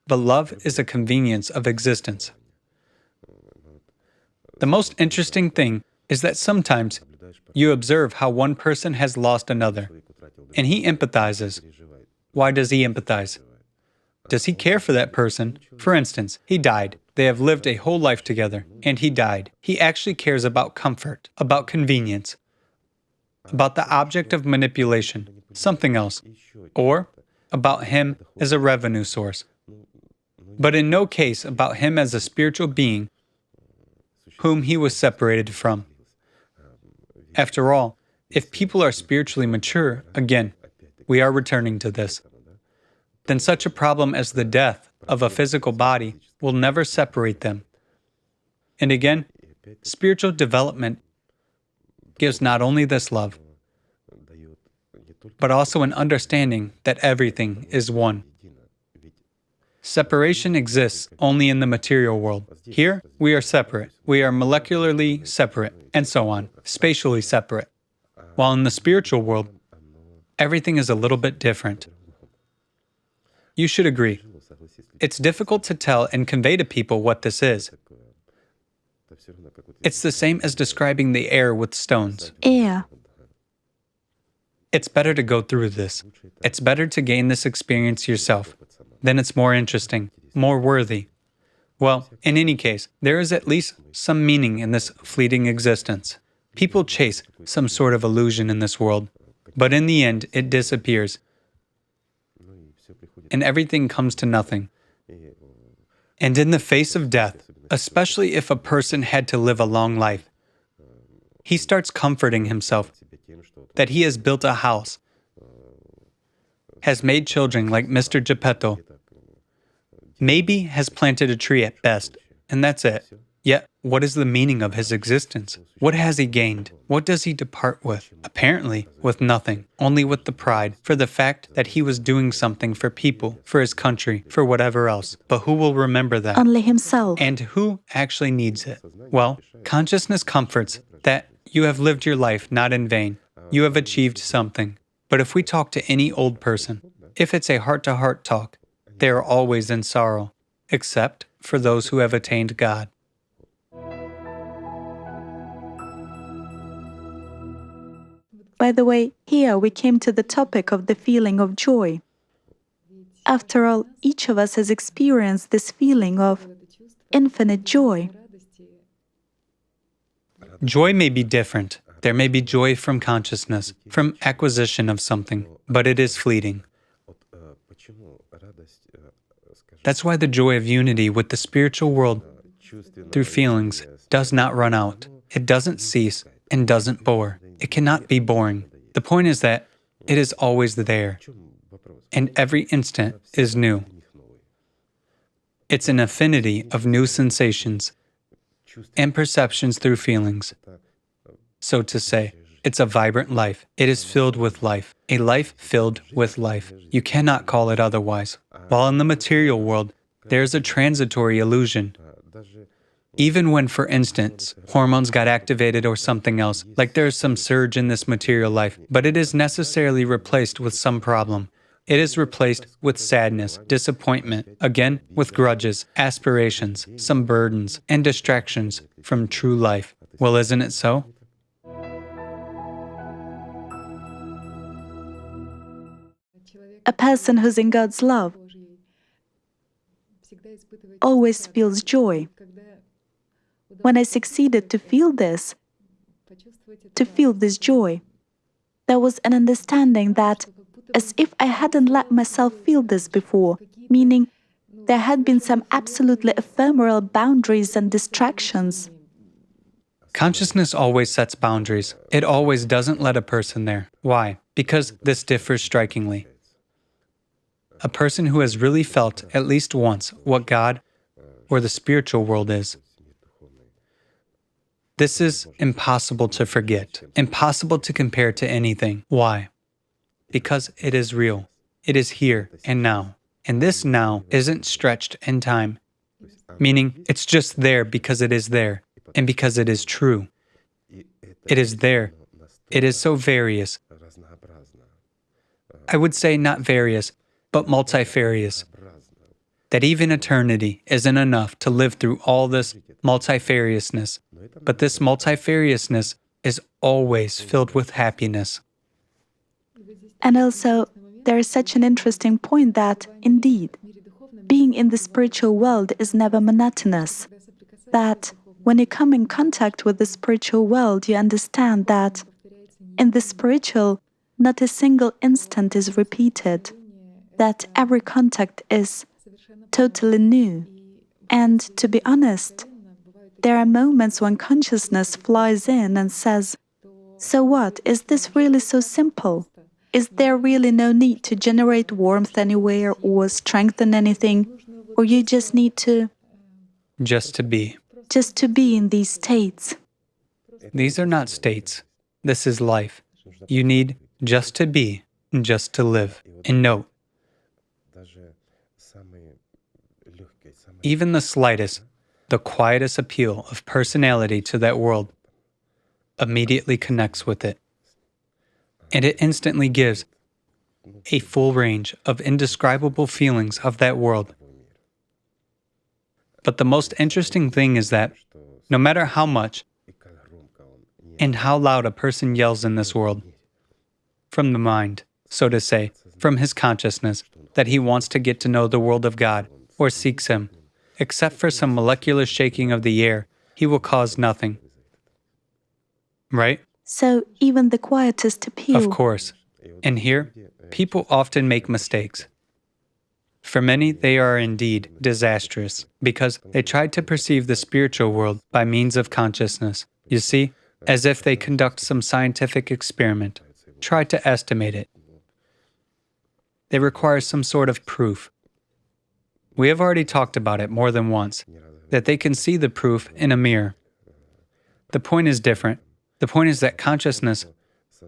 But love is a convenience of existence. The most interesting thing is that sometimes you observe how one person has lost another, and he empathizes. Why does he empathize? Does he care for that person? For instance, he died. They have lived a whole life together, and he died. He actually cares about comfort, about convenience, about the object of manipulation, something else, or about him as a revenue source. But in no case about him as a spiritual being whom he was separated from. After all, if people are spiritually mature, again, we are returning to this, then such a problem as the death of a physical body will never separate them. And again, spiritual development gives not only this love, but also an understanding that everything is one. Separation exists only in the material world. Here, we are separate. We are molecularly separate, and so on, spatially separate. While in the spiritual world, everything is a little bit different. You should agree. It's difficult to tell and convey to people what this is. It's the same as describing the air with stones. Air. It's better to go through this. It's better to gain this experience yourself. Then it's more interesting, more worthy. Well, in any case, there is at least some meaning in this fleeting existence. People chase some sort of illusion in this world, but in the end, it disappears, and everything comes to nothing. And in the face of death, especially if a person had to live a long life, he starts comforting himself that he has built a house, has made children like Mr. Geppetto, maybe has planted a tree at best, and that's it. Yet, what is the meaning of his existence? What has he gained? What does he depart with? Apparently, with nothing, only with the pride for the fact that he was doing something for people, for his country, for whatever else. But who will remember that? Only himself. And who actually needs it? Well, consciousness comforts that you have lived your life not in vain. You have achieved something. But if we talk to any old person, if it's a heart-to-heart talk, they are always in sorrow, except for those who have attained God. By the way, here we came to the topic of the feeling of joy. After all, each of us has experienced this feeling of infinite joy. Joy may be different. There may be joy from consciousness, from acquisition of something, but it is fleeting. That's why the joy of unity with the spiritual world through feelings does not run out. It doesn't cease and doesn't bore. It cannot be boring. The point is that it is always there, and every instant is new. It's an affinity of new sensations and perceptions through feelings. So to say, it's a vibrant life. It is filled with life. A life filled with life. You cannot call it otherwise. While in the material world, there is a transitory illusion. Even when, for instance, hormones got activated or something else, like there is some surge in this material life, but it is necessarily replaced with some problem. It is replaced with sadness, disappointment, again with grudges, aspirations, some burdens, and distractions from true life. Well, isn't it so? A person who's in God's love always feels joy. When I succeeded to feel this joy, there was an understanding that, as if I hadn't let myself feel this before, meaning there had been some absolutely ephemeral boundaries and distractions. Consciousness always sets boundaries. It always doesn't let a person there. Why? Because this differs strikingly. A person who has really felt at least once what God or the spiritual world is. This is impossible to forget, impossible to compare to anything. Why? Because it is real. It is here and now. And this now isn't stretched in time, meaning it's just there because it is there and because it is true. It is there. It is so various. I would say not various, but multifarious. That even eternity isn't enough to live through all this multifariousness. But this multifariousness is always filled with happiness. And also, there is such an interesting point that, indeed, being in the spiritual world is never monotonous. That when you come in contact with the spiritual world, you understand that in the spiritual, not a single instant is repeated, that every contact is totally new. And to be honest, there are moments when consciousness flies in and says, "So what? Is this really so simple? Is there really no need to generate warmth anywhere or strengthen anything? Or you just need to Just to be. in these states?" These are not states. This is life. You need just to be, just to live. And note, even the slightest, the quietest appeal of personality to that world immediately connects with it. And it instantly gives a full range of indescribable feelings of that world. But the most interesting thing is that no matter how much and how loud a person yells in this world, from the mind, so to say, from his consciousness, that he wants to get to know the world of God or seeks Him, except for some molecular shaking of the air, he will cause nothing. Right? So even the quietest appeal. Of course. And here, people often make mistakes. For many, they are indeed disastrous because they tried to perceive the spiritual world by means of consciousness. You see, as if they conduct some scientific experiment, try to estimate it. They require some sort of proof. We have already talked about it more than once, that they can see the proof in a mirror. The point is different. The point is that consciousness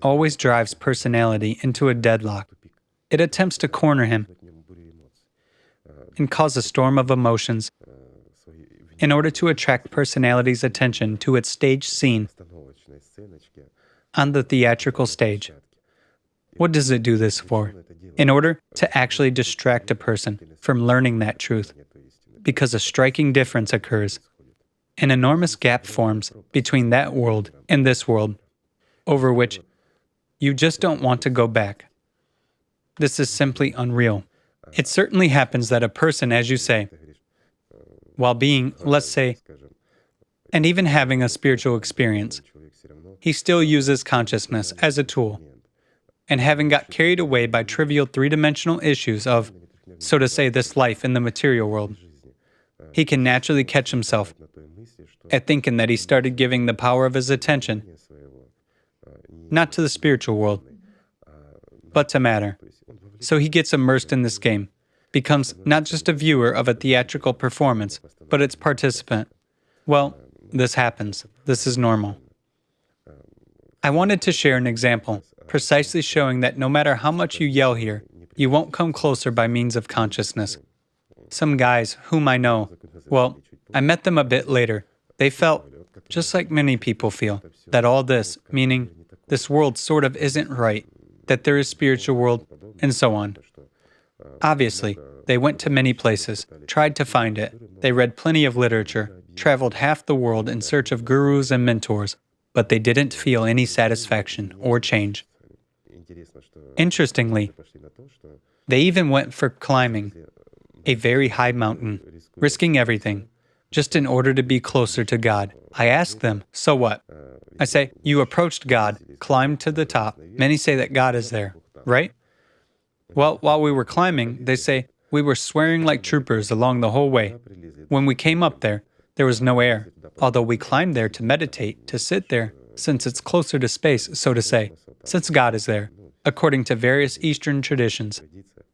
always drives personality into a deadlock. It attempts to corner him and cause a storm of emotions in order to attract personality's attention to its stage scene on the theatrical stage. What does it do this for? In order to actually distract a person from learning that truth, because a striking difference occurs. An enormous gap forms between that world and this world, over which you just don't want to go back. This is simply unreal. It certainly happens that a person, as you say, while being, let's say, and even having a spiritual experience, he still uses consciousness as a tool. And having got carried away by trivial three-dimensional issues of, so to say, this life in the material world, he can naturally catch himself at thinking that he started giving the power of his attention not to the spiritual world, but to matter. So he gets immersed in this game, becomes not just a viewer of a theatrical performance, but its participant. Well, this happens. This is normal. I wanted to share an example, precisely showing that no matter how much you yell here, you won't come closer by means of consciousness. Some guys whom I know, well, I met them a bit later. They felt, just like many people feel, that all this, meaning this world sort of isn't right, that there is spiritual world, and so on. Obviously, they went to many places, tried to find it. They read plenty of literature, traveled half the world in search of gurus and mentors, but they didn't feel any satisfaction or change. Interestingly, they even went for climbing a very high mountain, risking everything, just in order to be closer to God. I asked them, so what? I say, you approached God, climbed to the top. Many say that God is there, right? Well, while we were climbing, they say, we were swearing like troopers along the whole way. When we came up there was no air, although we climbed there to meditate, to sit there, since it's closer to space, so to say, since God is there, according to various Eastern traditions.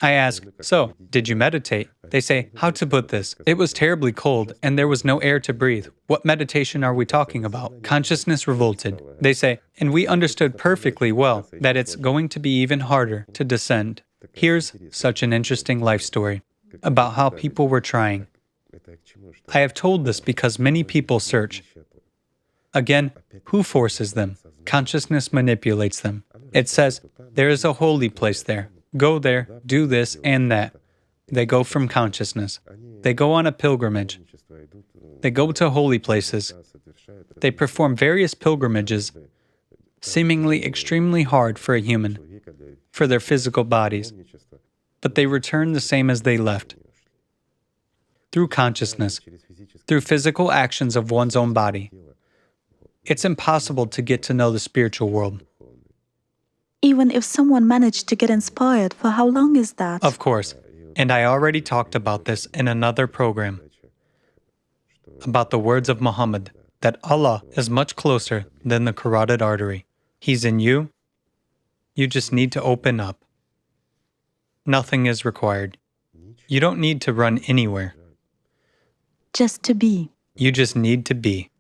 I ask, so, did you meditate? They say, how to put this? It was terribly cold, and there was no air to breathe. What meditation are we talking about? Consciousness revolted. They say, and we understood perfectly well that it's going to be even harder to descend. Here's such an interesting life story about how people were trying. I have told this because many people search. Again, who forces them? Consciousness manipulates them. It says, there is a holy place there. Go there, do this and that. They go from consciousness. They go on a pilgrimage. They go to holy places. They perform various pilgrimages, seemingly extremely hard for a human, for their physical bodies, but they return the same as they left. Through consciousness, through physical actions of one's own body, it's impossible to get to know the spiritual world. Even if someone managed to get inspired, for how long is that? Of course, and I already talked about this in another program, about the words of Muhammad, that Allah is much closer than the carotid artery. He's in you. You just need to open up. Nothing is required. You don't need to run anywhere. Just to be. You just need to be.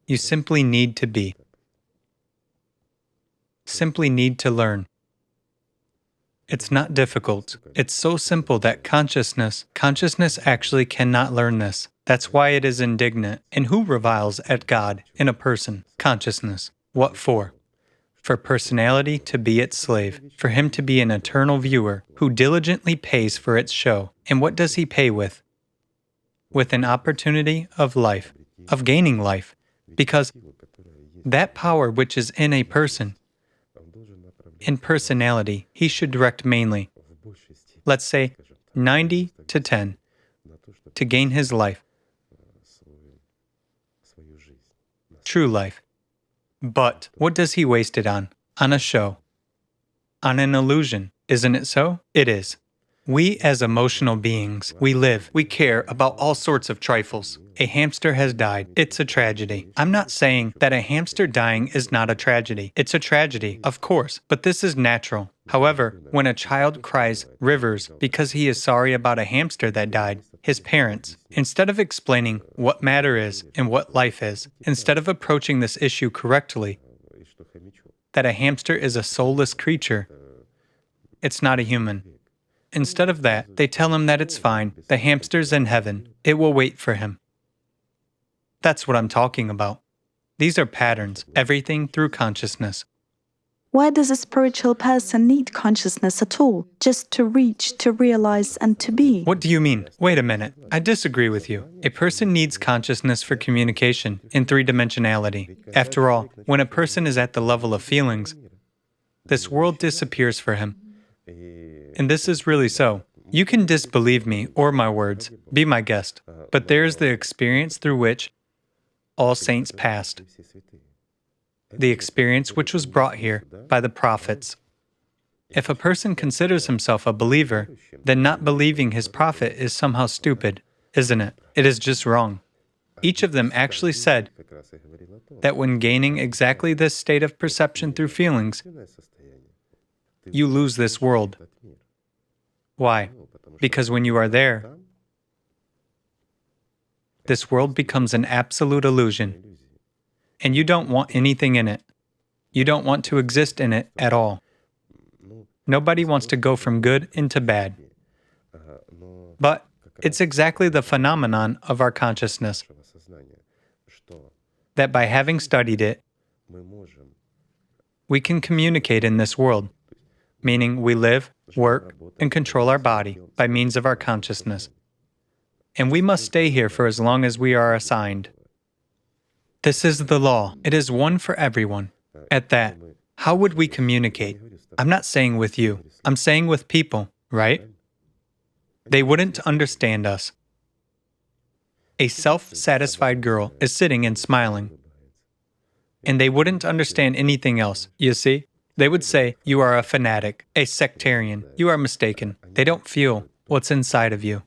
You simply need to be. Simply need to learn. It's not difficult. It's so simple that consciousness actually cannot learn this. That's why it is indignant. And who reviles at God in a person? Consciousness. What for? For personality to be its slave, for him to be an eternal viewer who diligently pays for its show. And what does he pay with? With an opportunity of life, of gaining life. Because that power which is in a person, in personality, he should direct mainly, let's say, 90 to 10, to gain his life, true life. But what does he waste it on? On a show, on an illusion. Isn't it so? It is. We as emotional beings, we live, we care about all sorts of trifles. A hamster has died. It's a tragedy. I'm not saying that a hamster dying is not a tragedy. It's a tragedy, of course, but this is natural. However, when a child cries rivers because he is sorry about a hamster that died, his parents, instead of explaining what matter is and what life is, instead of approaching this issue correctly, that a hamster is a soulless creature, it's not a human. Instead of that, they tell him that it's fine, the hamster's in heaven, it will wait for him. That's what I'm talking about. These are patterns, everything through consciousness. Why does a spiritual person need consciousness at all? Just to reach, to realize, and to be? What do you mean? Wait a minute. I disagree with you. A person needs consciousness for communication in three-dimensionality. After all, when a person is at the level of feelings, this world disappears for him. And this is really so. You can disbelieve me or my words, be my guest, but there is the experience through which all saints passed. The experience which was brought here by the prophets. If a person considers himself a believer, then not believing his prophet is somehow stupid, isn't it? It is just wrong. Each of them actually said that when gaining exactly this state of perception through feelings, you lose this world. Why? Because when you are there, this world becomes an absolute illusion. And you don't want anything in it. You don't want to exist in it at all. Nobody wants to go from good into bad. But it's exactly the phenomenon of our consciousness that by having studied it, we can communicate in this world, meaning we live, work, and control our body by means of our consciousness. And we must stay here for as long as we are assigned. This is the law. It is one for everyone. At that, how would we communicate? I'm not saying with you. I'm saying with people, right? They wouldn't understand us. A self-satisfied girl is sitting and smiling. And they wouldn't understand anything else, you see? They would say, you are a fanatic, a sectarian. You are mistaken. They don't feel what's inside of you.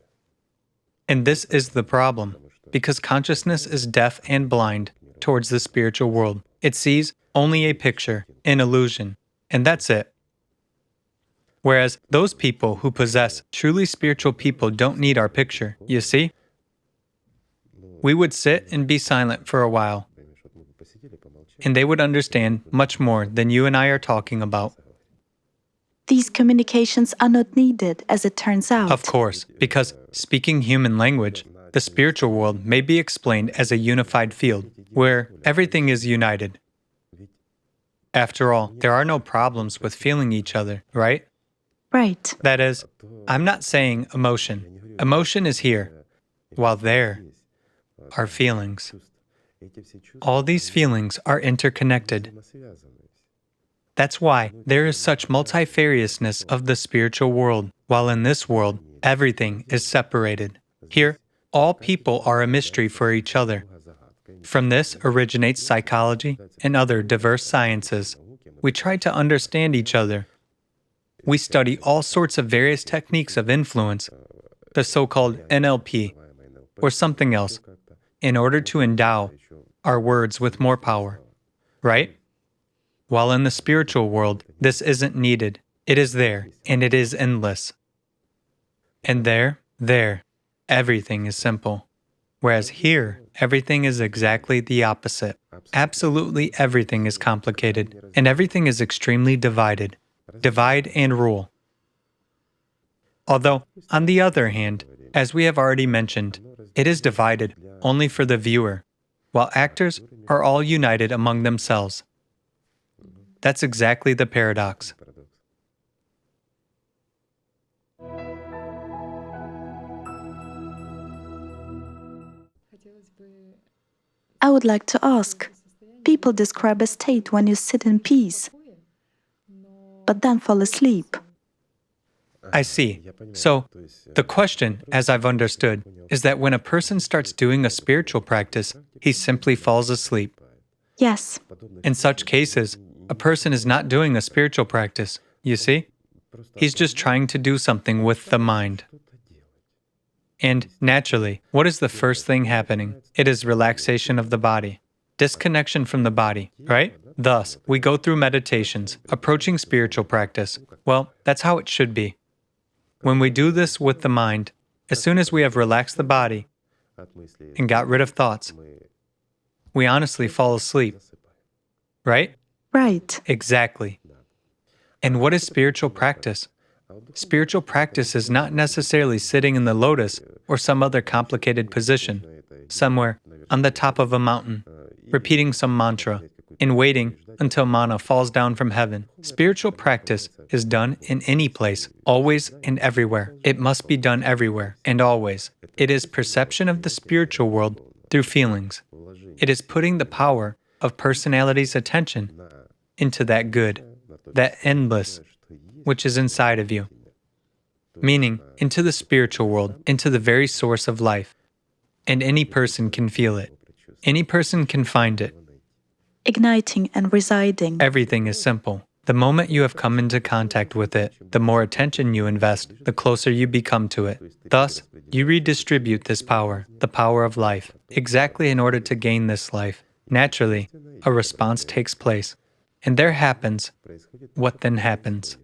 And this is the problem, because consciousness is deaf and blind towards the spiritual world. It sees only a picture, an illusion, and that's it. Whereas those people who possess truly spiritual people don't need our picture, you see? We would sit and be silent for a while, and they would understand much more than you and I are talking about. These communications are not needed, as it turns out. Of course, because speaking human language, the spiritual world may be explained as a unified field, where everything is united. After all, there are no problems with feeling each other, right? Right. That is, I'm not saying emotion. Emotion is here, while there are feelings. All these feelings are interconnected. That's why there is such multifariousness of the spiritual world, while in this world, everything is separated. Here, all people are a mystery for each other. From this originates psychology and other diverse sciences. We try to understand each other. We study all sorts of various techniques of influence, the so-called NLP, or something else, in order to endow our words with more power, right? While in the spiritual world, this isn't needed. It is there, and it is endless. And there, everything is simple. Whereas here, everything is exactly the opposite. Absolutely everything is complicated, and everything is extremely divided. Divide and rule. Although, on the other hand, as we have already mentioned, it is divided only for the viewer, while actors are all united among themselves. That's exactly the paradox. I would like to ask, people describe a state when you sit in peace, but then fall asleep. I see. So, the question, as I've understood, is that when a person starts doing a spiritual practice, he simply falls asleep. Yes, In such cases, a person is not doing a spiritual practice, you see? He's just trying to do something with the mind. And naturally, what is the first thing happening? It is relaxation of the body, disconnection from the body, right? Thus, we go through meditations, approaching spiritual practice. Well, that's how it should be. When we do this with the mind, as soon as we have relaxed the body and got rid of thoughts, we honestly fall asleep, right? right. Exactly. And what is spiritual practice? Spiritual practice is not necessarily sitting in the lotus or some other complicated position, somewhere on the top of a mountain, repeating some mantra, and waiting until manna falls down from heaven. Spiritual practice is done in any place, always and everywhere. It must be done everywhere and always. It is perception of the spiritual world through feelings. It is putting the power of personality's attention into that good, that endless, which is inside of you. Meaning, into the spiritual world, into the very source of life. And any person can feel it. Any person can find it. Igniting and residing. Everything is simple. The moment you have come into contact with it, the more attention you invest, the closer you become to it. Thus, you redistribute this power, the power of life, exactly in order to gain this life. Naturally, a response takes place. And there happens what then happens.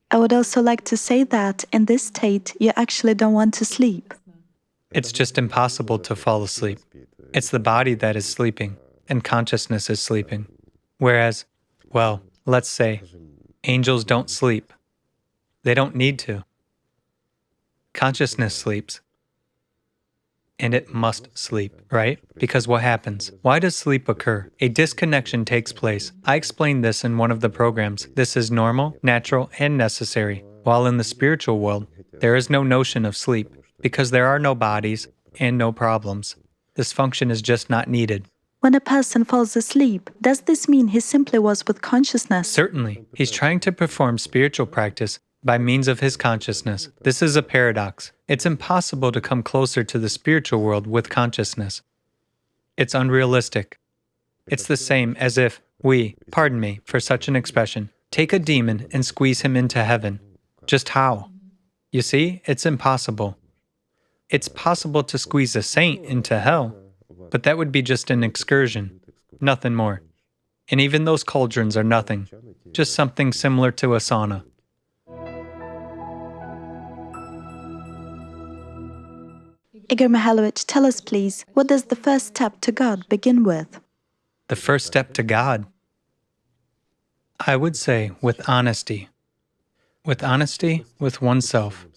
I would also like to say that in this state, you actually don't want to sleep. It's just impossible to fall asleep. It's the body that is sleeping, and consciousness is sleeping. Whereas, well, let's say, angels don't sleep. They don't need to. Consciousness sleeps. And it must sleep, right? Because what happens? Why does sleep occur? A disconnection takes place. I explained this in one of the programs. This is normal, natural, and necessary. While in the spiritual world, there is no notion of sleep, because there are no bodies and no problems. This function is just not needed. When a person falls asleep, does this mean he simply was with consciousness? Certainly, he's trying to perform spiritual practice by means of his consciousness. This is a paradox. It's impossible to come closer to the spiritual world with consciousness. It's unrealistic. It's the same as if we, pardon me for such an expression, take a demon and squeeze him into heaven. Just how? You see, it's impossible. It's possible to squeeze a saint into hell, but that would be just an excursion, nothing more. And even those cauldrons are nothing, just something similar to a sauna. Igor Mikhailovich, tell us please, what does the first step to God begin with? The first step to God? I would say with honesty. With honesty with oneself.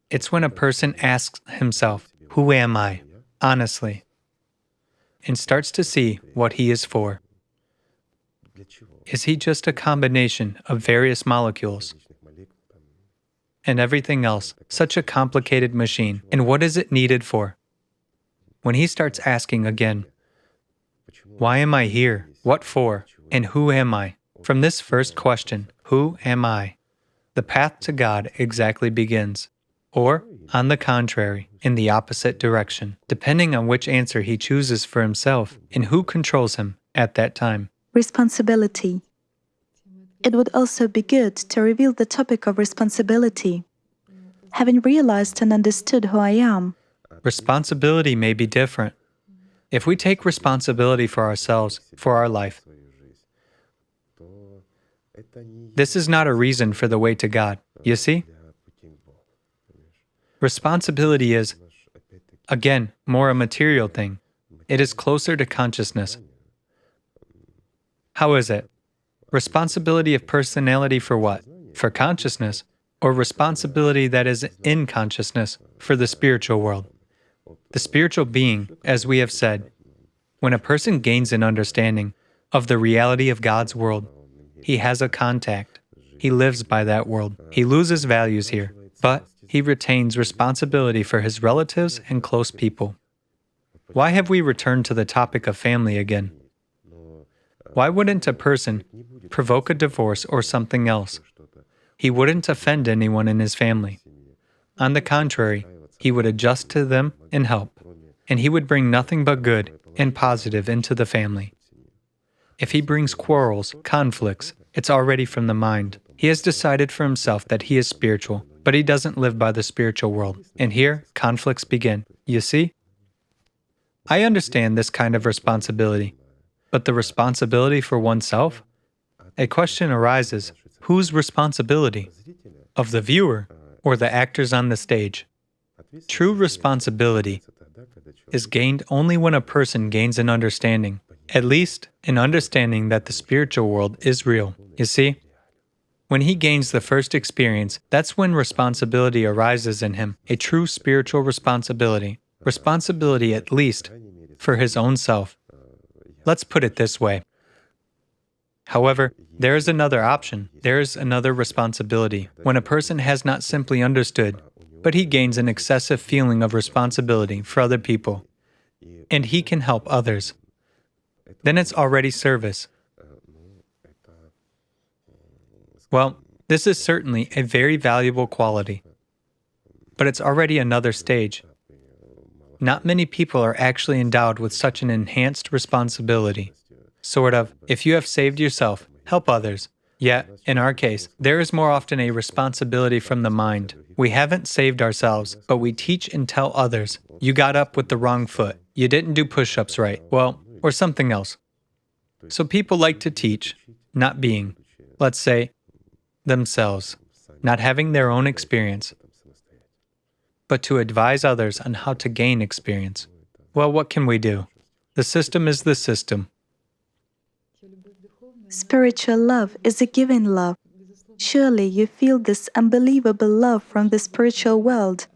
It's when a person asks himself, who am I, honestly, and starts to see what he is for. Is he just a combination of various molecules? And everything else, such a complicated machine, and what is it needed for? When he starts asking again, why am I here? What for? And who am I? From this first question, who am I? The path to God exactly begins. Or, on the contrary, in the opposite direction, depending on which answer he chooses for himself and who controls him at that time. Responsibility. It would also be good to reveal the topic of responsibility. Having realized and understood who I am, Responsibility may be different. If we take responsibility for ourselves, for our life, this is not a reason for the way to God, you see? Responsibility is, again, more a material thing. It is closer to consciousness. How is it? Responsibility of personality for what? For consciousness, or responsibility that is in consciousness for the spiritual world? The spiritual being, as we have said, when a person gains an understanding of the reality of God's world, he has a contact. He lives by that world. He loses values here, but he retains responsibility for his relatives and close people. Why have we returned to the topic of family again? Why wouldn't a person provoke a divorce or something else? He wouldn't offend anyone in his family. On the contrary, he would adjust to them and help, and he would bring nothing but good and positive into the family. If he brings quarrels, conflicts, it's already from the mind. He has decided for himself that he is spiritual, but he doesn't live by the spiritual world. And here, conflicts begin. You see? I understand this kind of responsibility, but the responsibility for oneself? A question arises, whose responsibility? Of the viewer or the actors on the stage? True responsibility is gained only when a person gains an understanding, at least an understanding that the spiritual world is real. You see? When he gains the first experience, that's when responsibility arises in him, a true spiritual responsibility. Responsibility, at least, for his own self. Let's put it this way. However, there is another option. There is another responsibility. When a person has not simply understood, but he gains an excessive feeling of responsibility for other people, and he can help others, then it's already service. Well, this is certainly a very valuable quality, but it's already another stage. Not many people are actually endowed with such an enhanced responsibility. Sort of, if you have saved yourself, help others. Yet, in our case, there is more often a responsibility from the mind. We haven't saved ourselves, but we teach and tell others, you got up with the wrong foot, you didn't do push-ups right, well, or something else. So people like to teach, not being, let's say, themselves, not having their own experience, but to advise others on how to gain experience. Well, what can we do? The system is the system. spiritual love is a giving love. Surely you feel this unbelievable love from the spiritual world,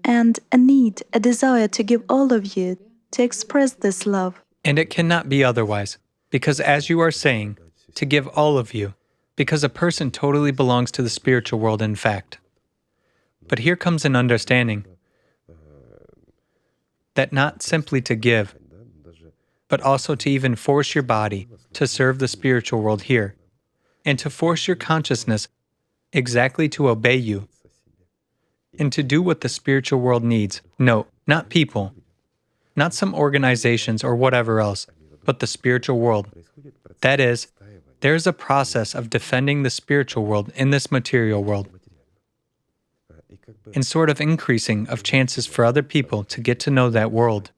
and a need, a desire to give all of you, to express this love. And it cannot be otherwise, because as you are saying, to give all of you, because a person totally belongs to the spiritual world in fact. But here comes an understanding that not simply to give, but also to even force your body to serve the spiritual world here, and to force your consciousness exactly to obey you, and to do what the spiritual world needs. No, not people, not some organizations or whatever else, but the spiritual world. That is, there is a process of defending the spiritual world in this material world, and sort of increasing of chances for other people to get to know that world.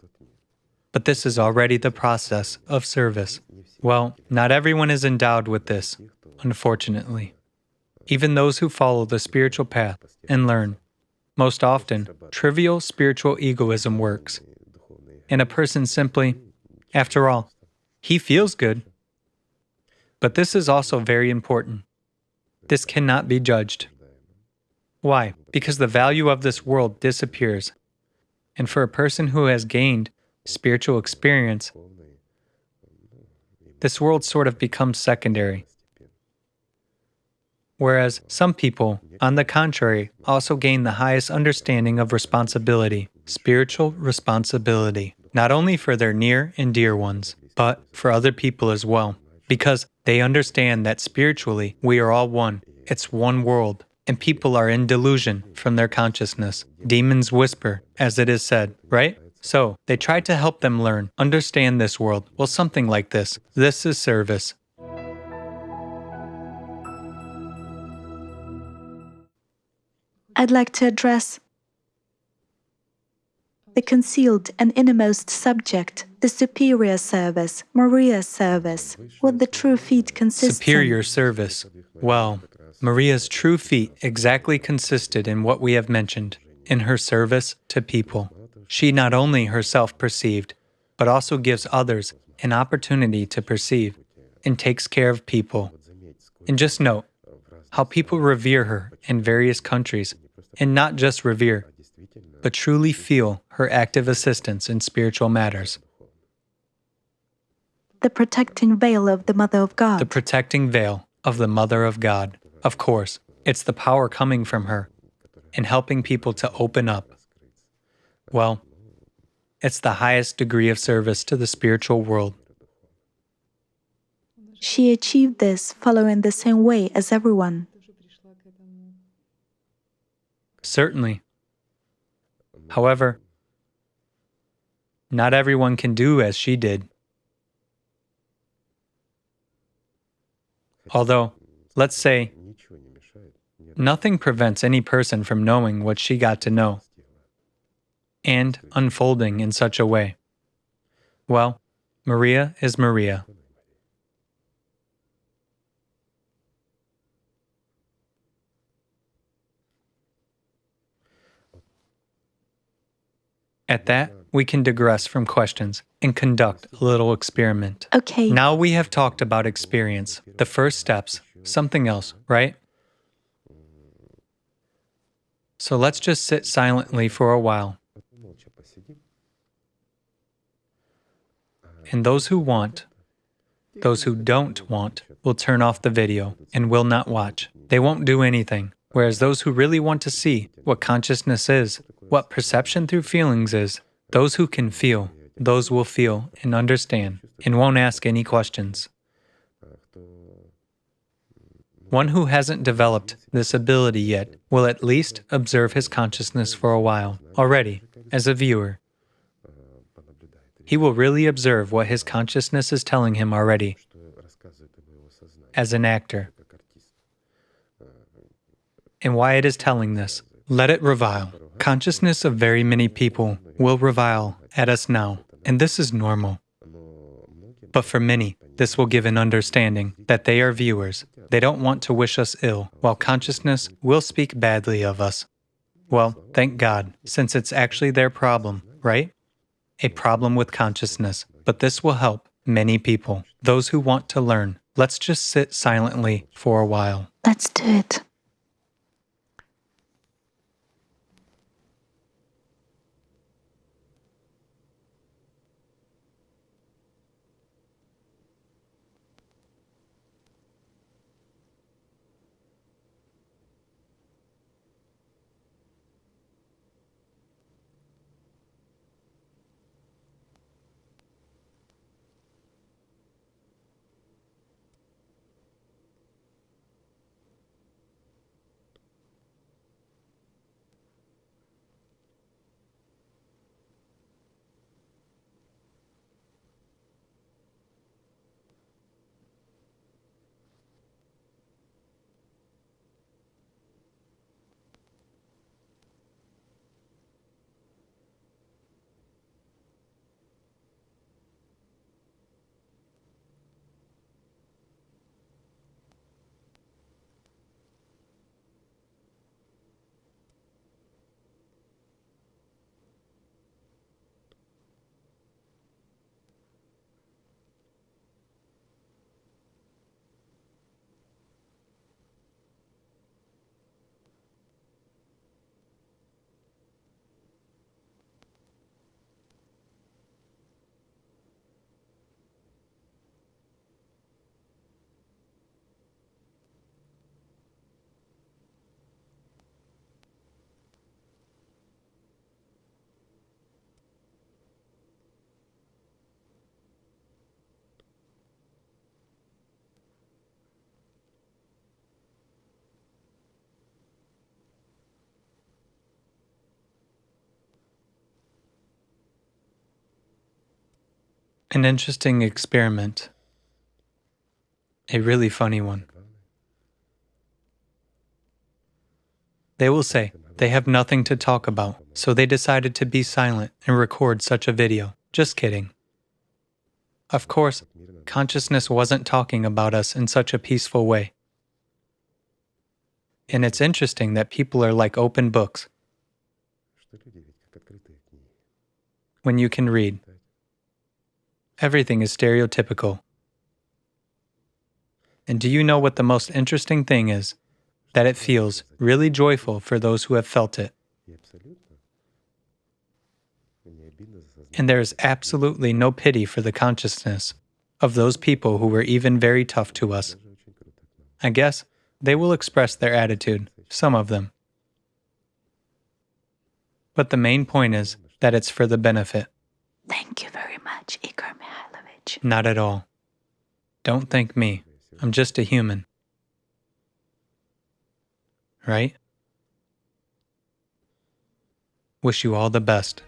But this is already the process of service. Well, not everyone is endowed with this, unfortunately. Even those who follow the spiritual path and learn. Most often, trivial spiritual egoism works. And a person simply, after all, he feels good. But this is also very important. This cannot be judged. Why? Because the value of this world disappears. And for a person who has gained spiritual experience, this world sort of becomes secondary. Whereas some people, on the contrary, also gain the highest understanding of responsibility, spiritual responsibility, not only for their near and dear ones, but for other people as well. because they understand that spiritually we are all one. It's one world, and people are in delusion from their consciousness. Demons whisper, as it is said, right? So, they try to help them learn, understand this world. Well, something like this. This is service. I'd like to address the concealed and innermost subject, the superior service, Maria's service, what the true feat consists Superior in. service. Well, Maria's true feat exactly consisted in what we have mentioned, in her service to people. She not only herself perceived, but also gives others an opportunity to perceive, and takes care of people. And just note how people revere her in various countries, and not just revere, but truly feel her active assistance in spiritual matters. The protecting veil of the Mother of God. The protecting veil of the Mother of God. Of course, it's the power coming from her and helping people to open up. Well, it's the highest degree of service to the spiritual world. She achieved this following the same way as everyone. Certainly. However, not everyone can do as she did. Although, let's say, nothing prevents any person from knowing what she got to know and unfolding in such a way. Well, Maria is Maria. At that, we can digress from questions and conduct a little experiment. Okay. Now we have talked about experience, the first steps, something else, right? So let's just sit silently for a while. And those who want, those who don't want, will turn off the video and will not watch. They won't do anything. Whereas those who really want to see what consciousness is, what perception through feelings is, those who can feel, those will feel and understand and won't ask any questions. One who hasn't developed this ability yet will at least observe his consciousness for a while, already, as a viewer. He will really observe what his consciousness is telling him already, as an actor. And why it is telling this. Let it revile. Consciousness of very many people will revile at us now, and this is normal. But for many, this will give an understanding that they are viewers. They don't want to wish us ill, while consciousness will speak badly of us. Well, thank God, since it's actually their problem, right? A problem with consciousness. But this will help many people, those who want to learn. Let's just sit silently for a while. Let's do it. An interesting experiment. A really funny one. They will say they have nothing to talk about, so they decided to be silent and record such a video. Just kidding. Of course, consciousness wasn't talking about us in such a peaceful way. And it's interesting that people are like open books when you can read. Everything is stereotypical. And do you know what the most interesting thing is? That it feels really joyful for those who have felt it. And there is absolutely no pity for the consciousness of those people who were even very tough to us. I guess they will express their attitude, some of them. But the main point is that it's for the benefit. Thank you very much, Igor Mikhailovich. Not at all. Don't thank me. I'm just a human. Right? Wish you all the best.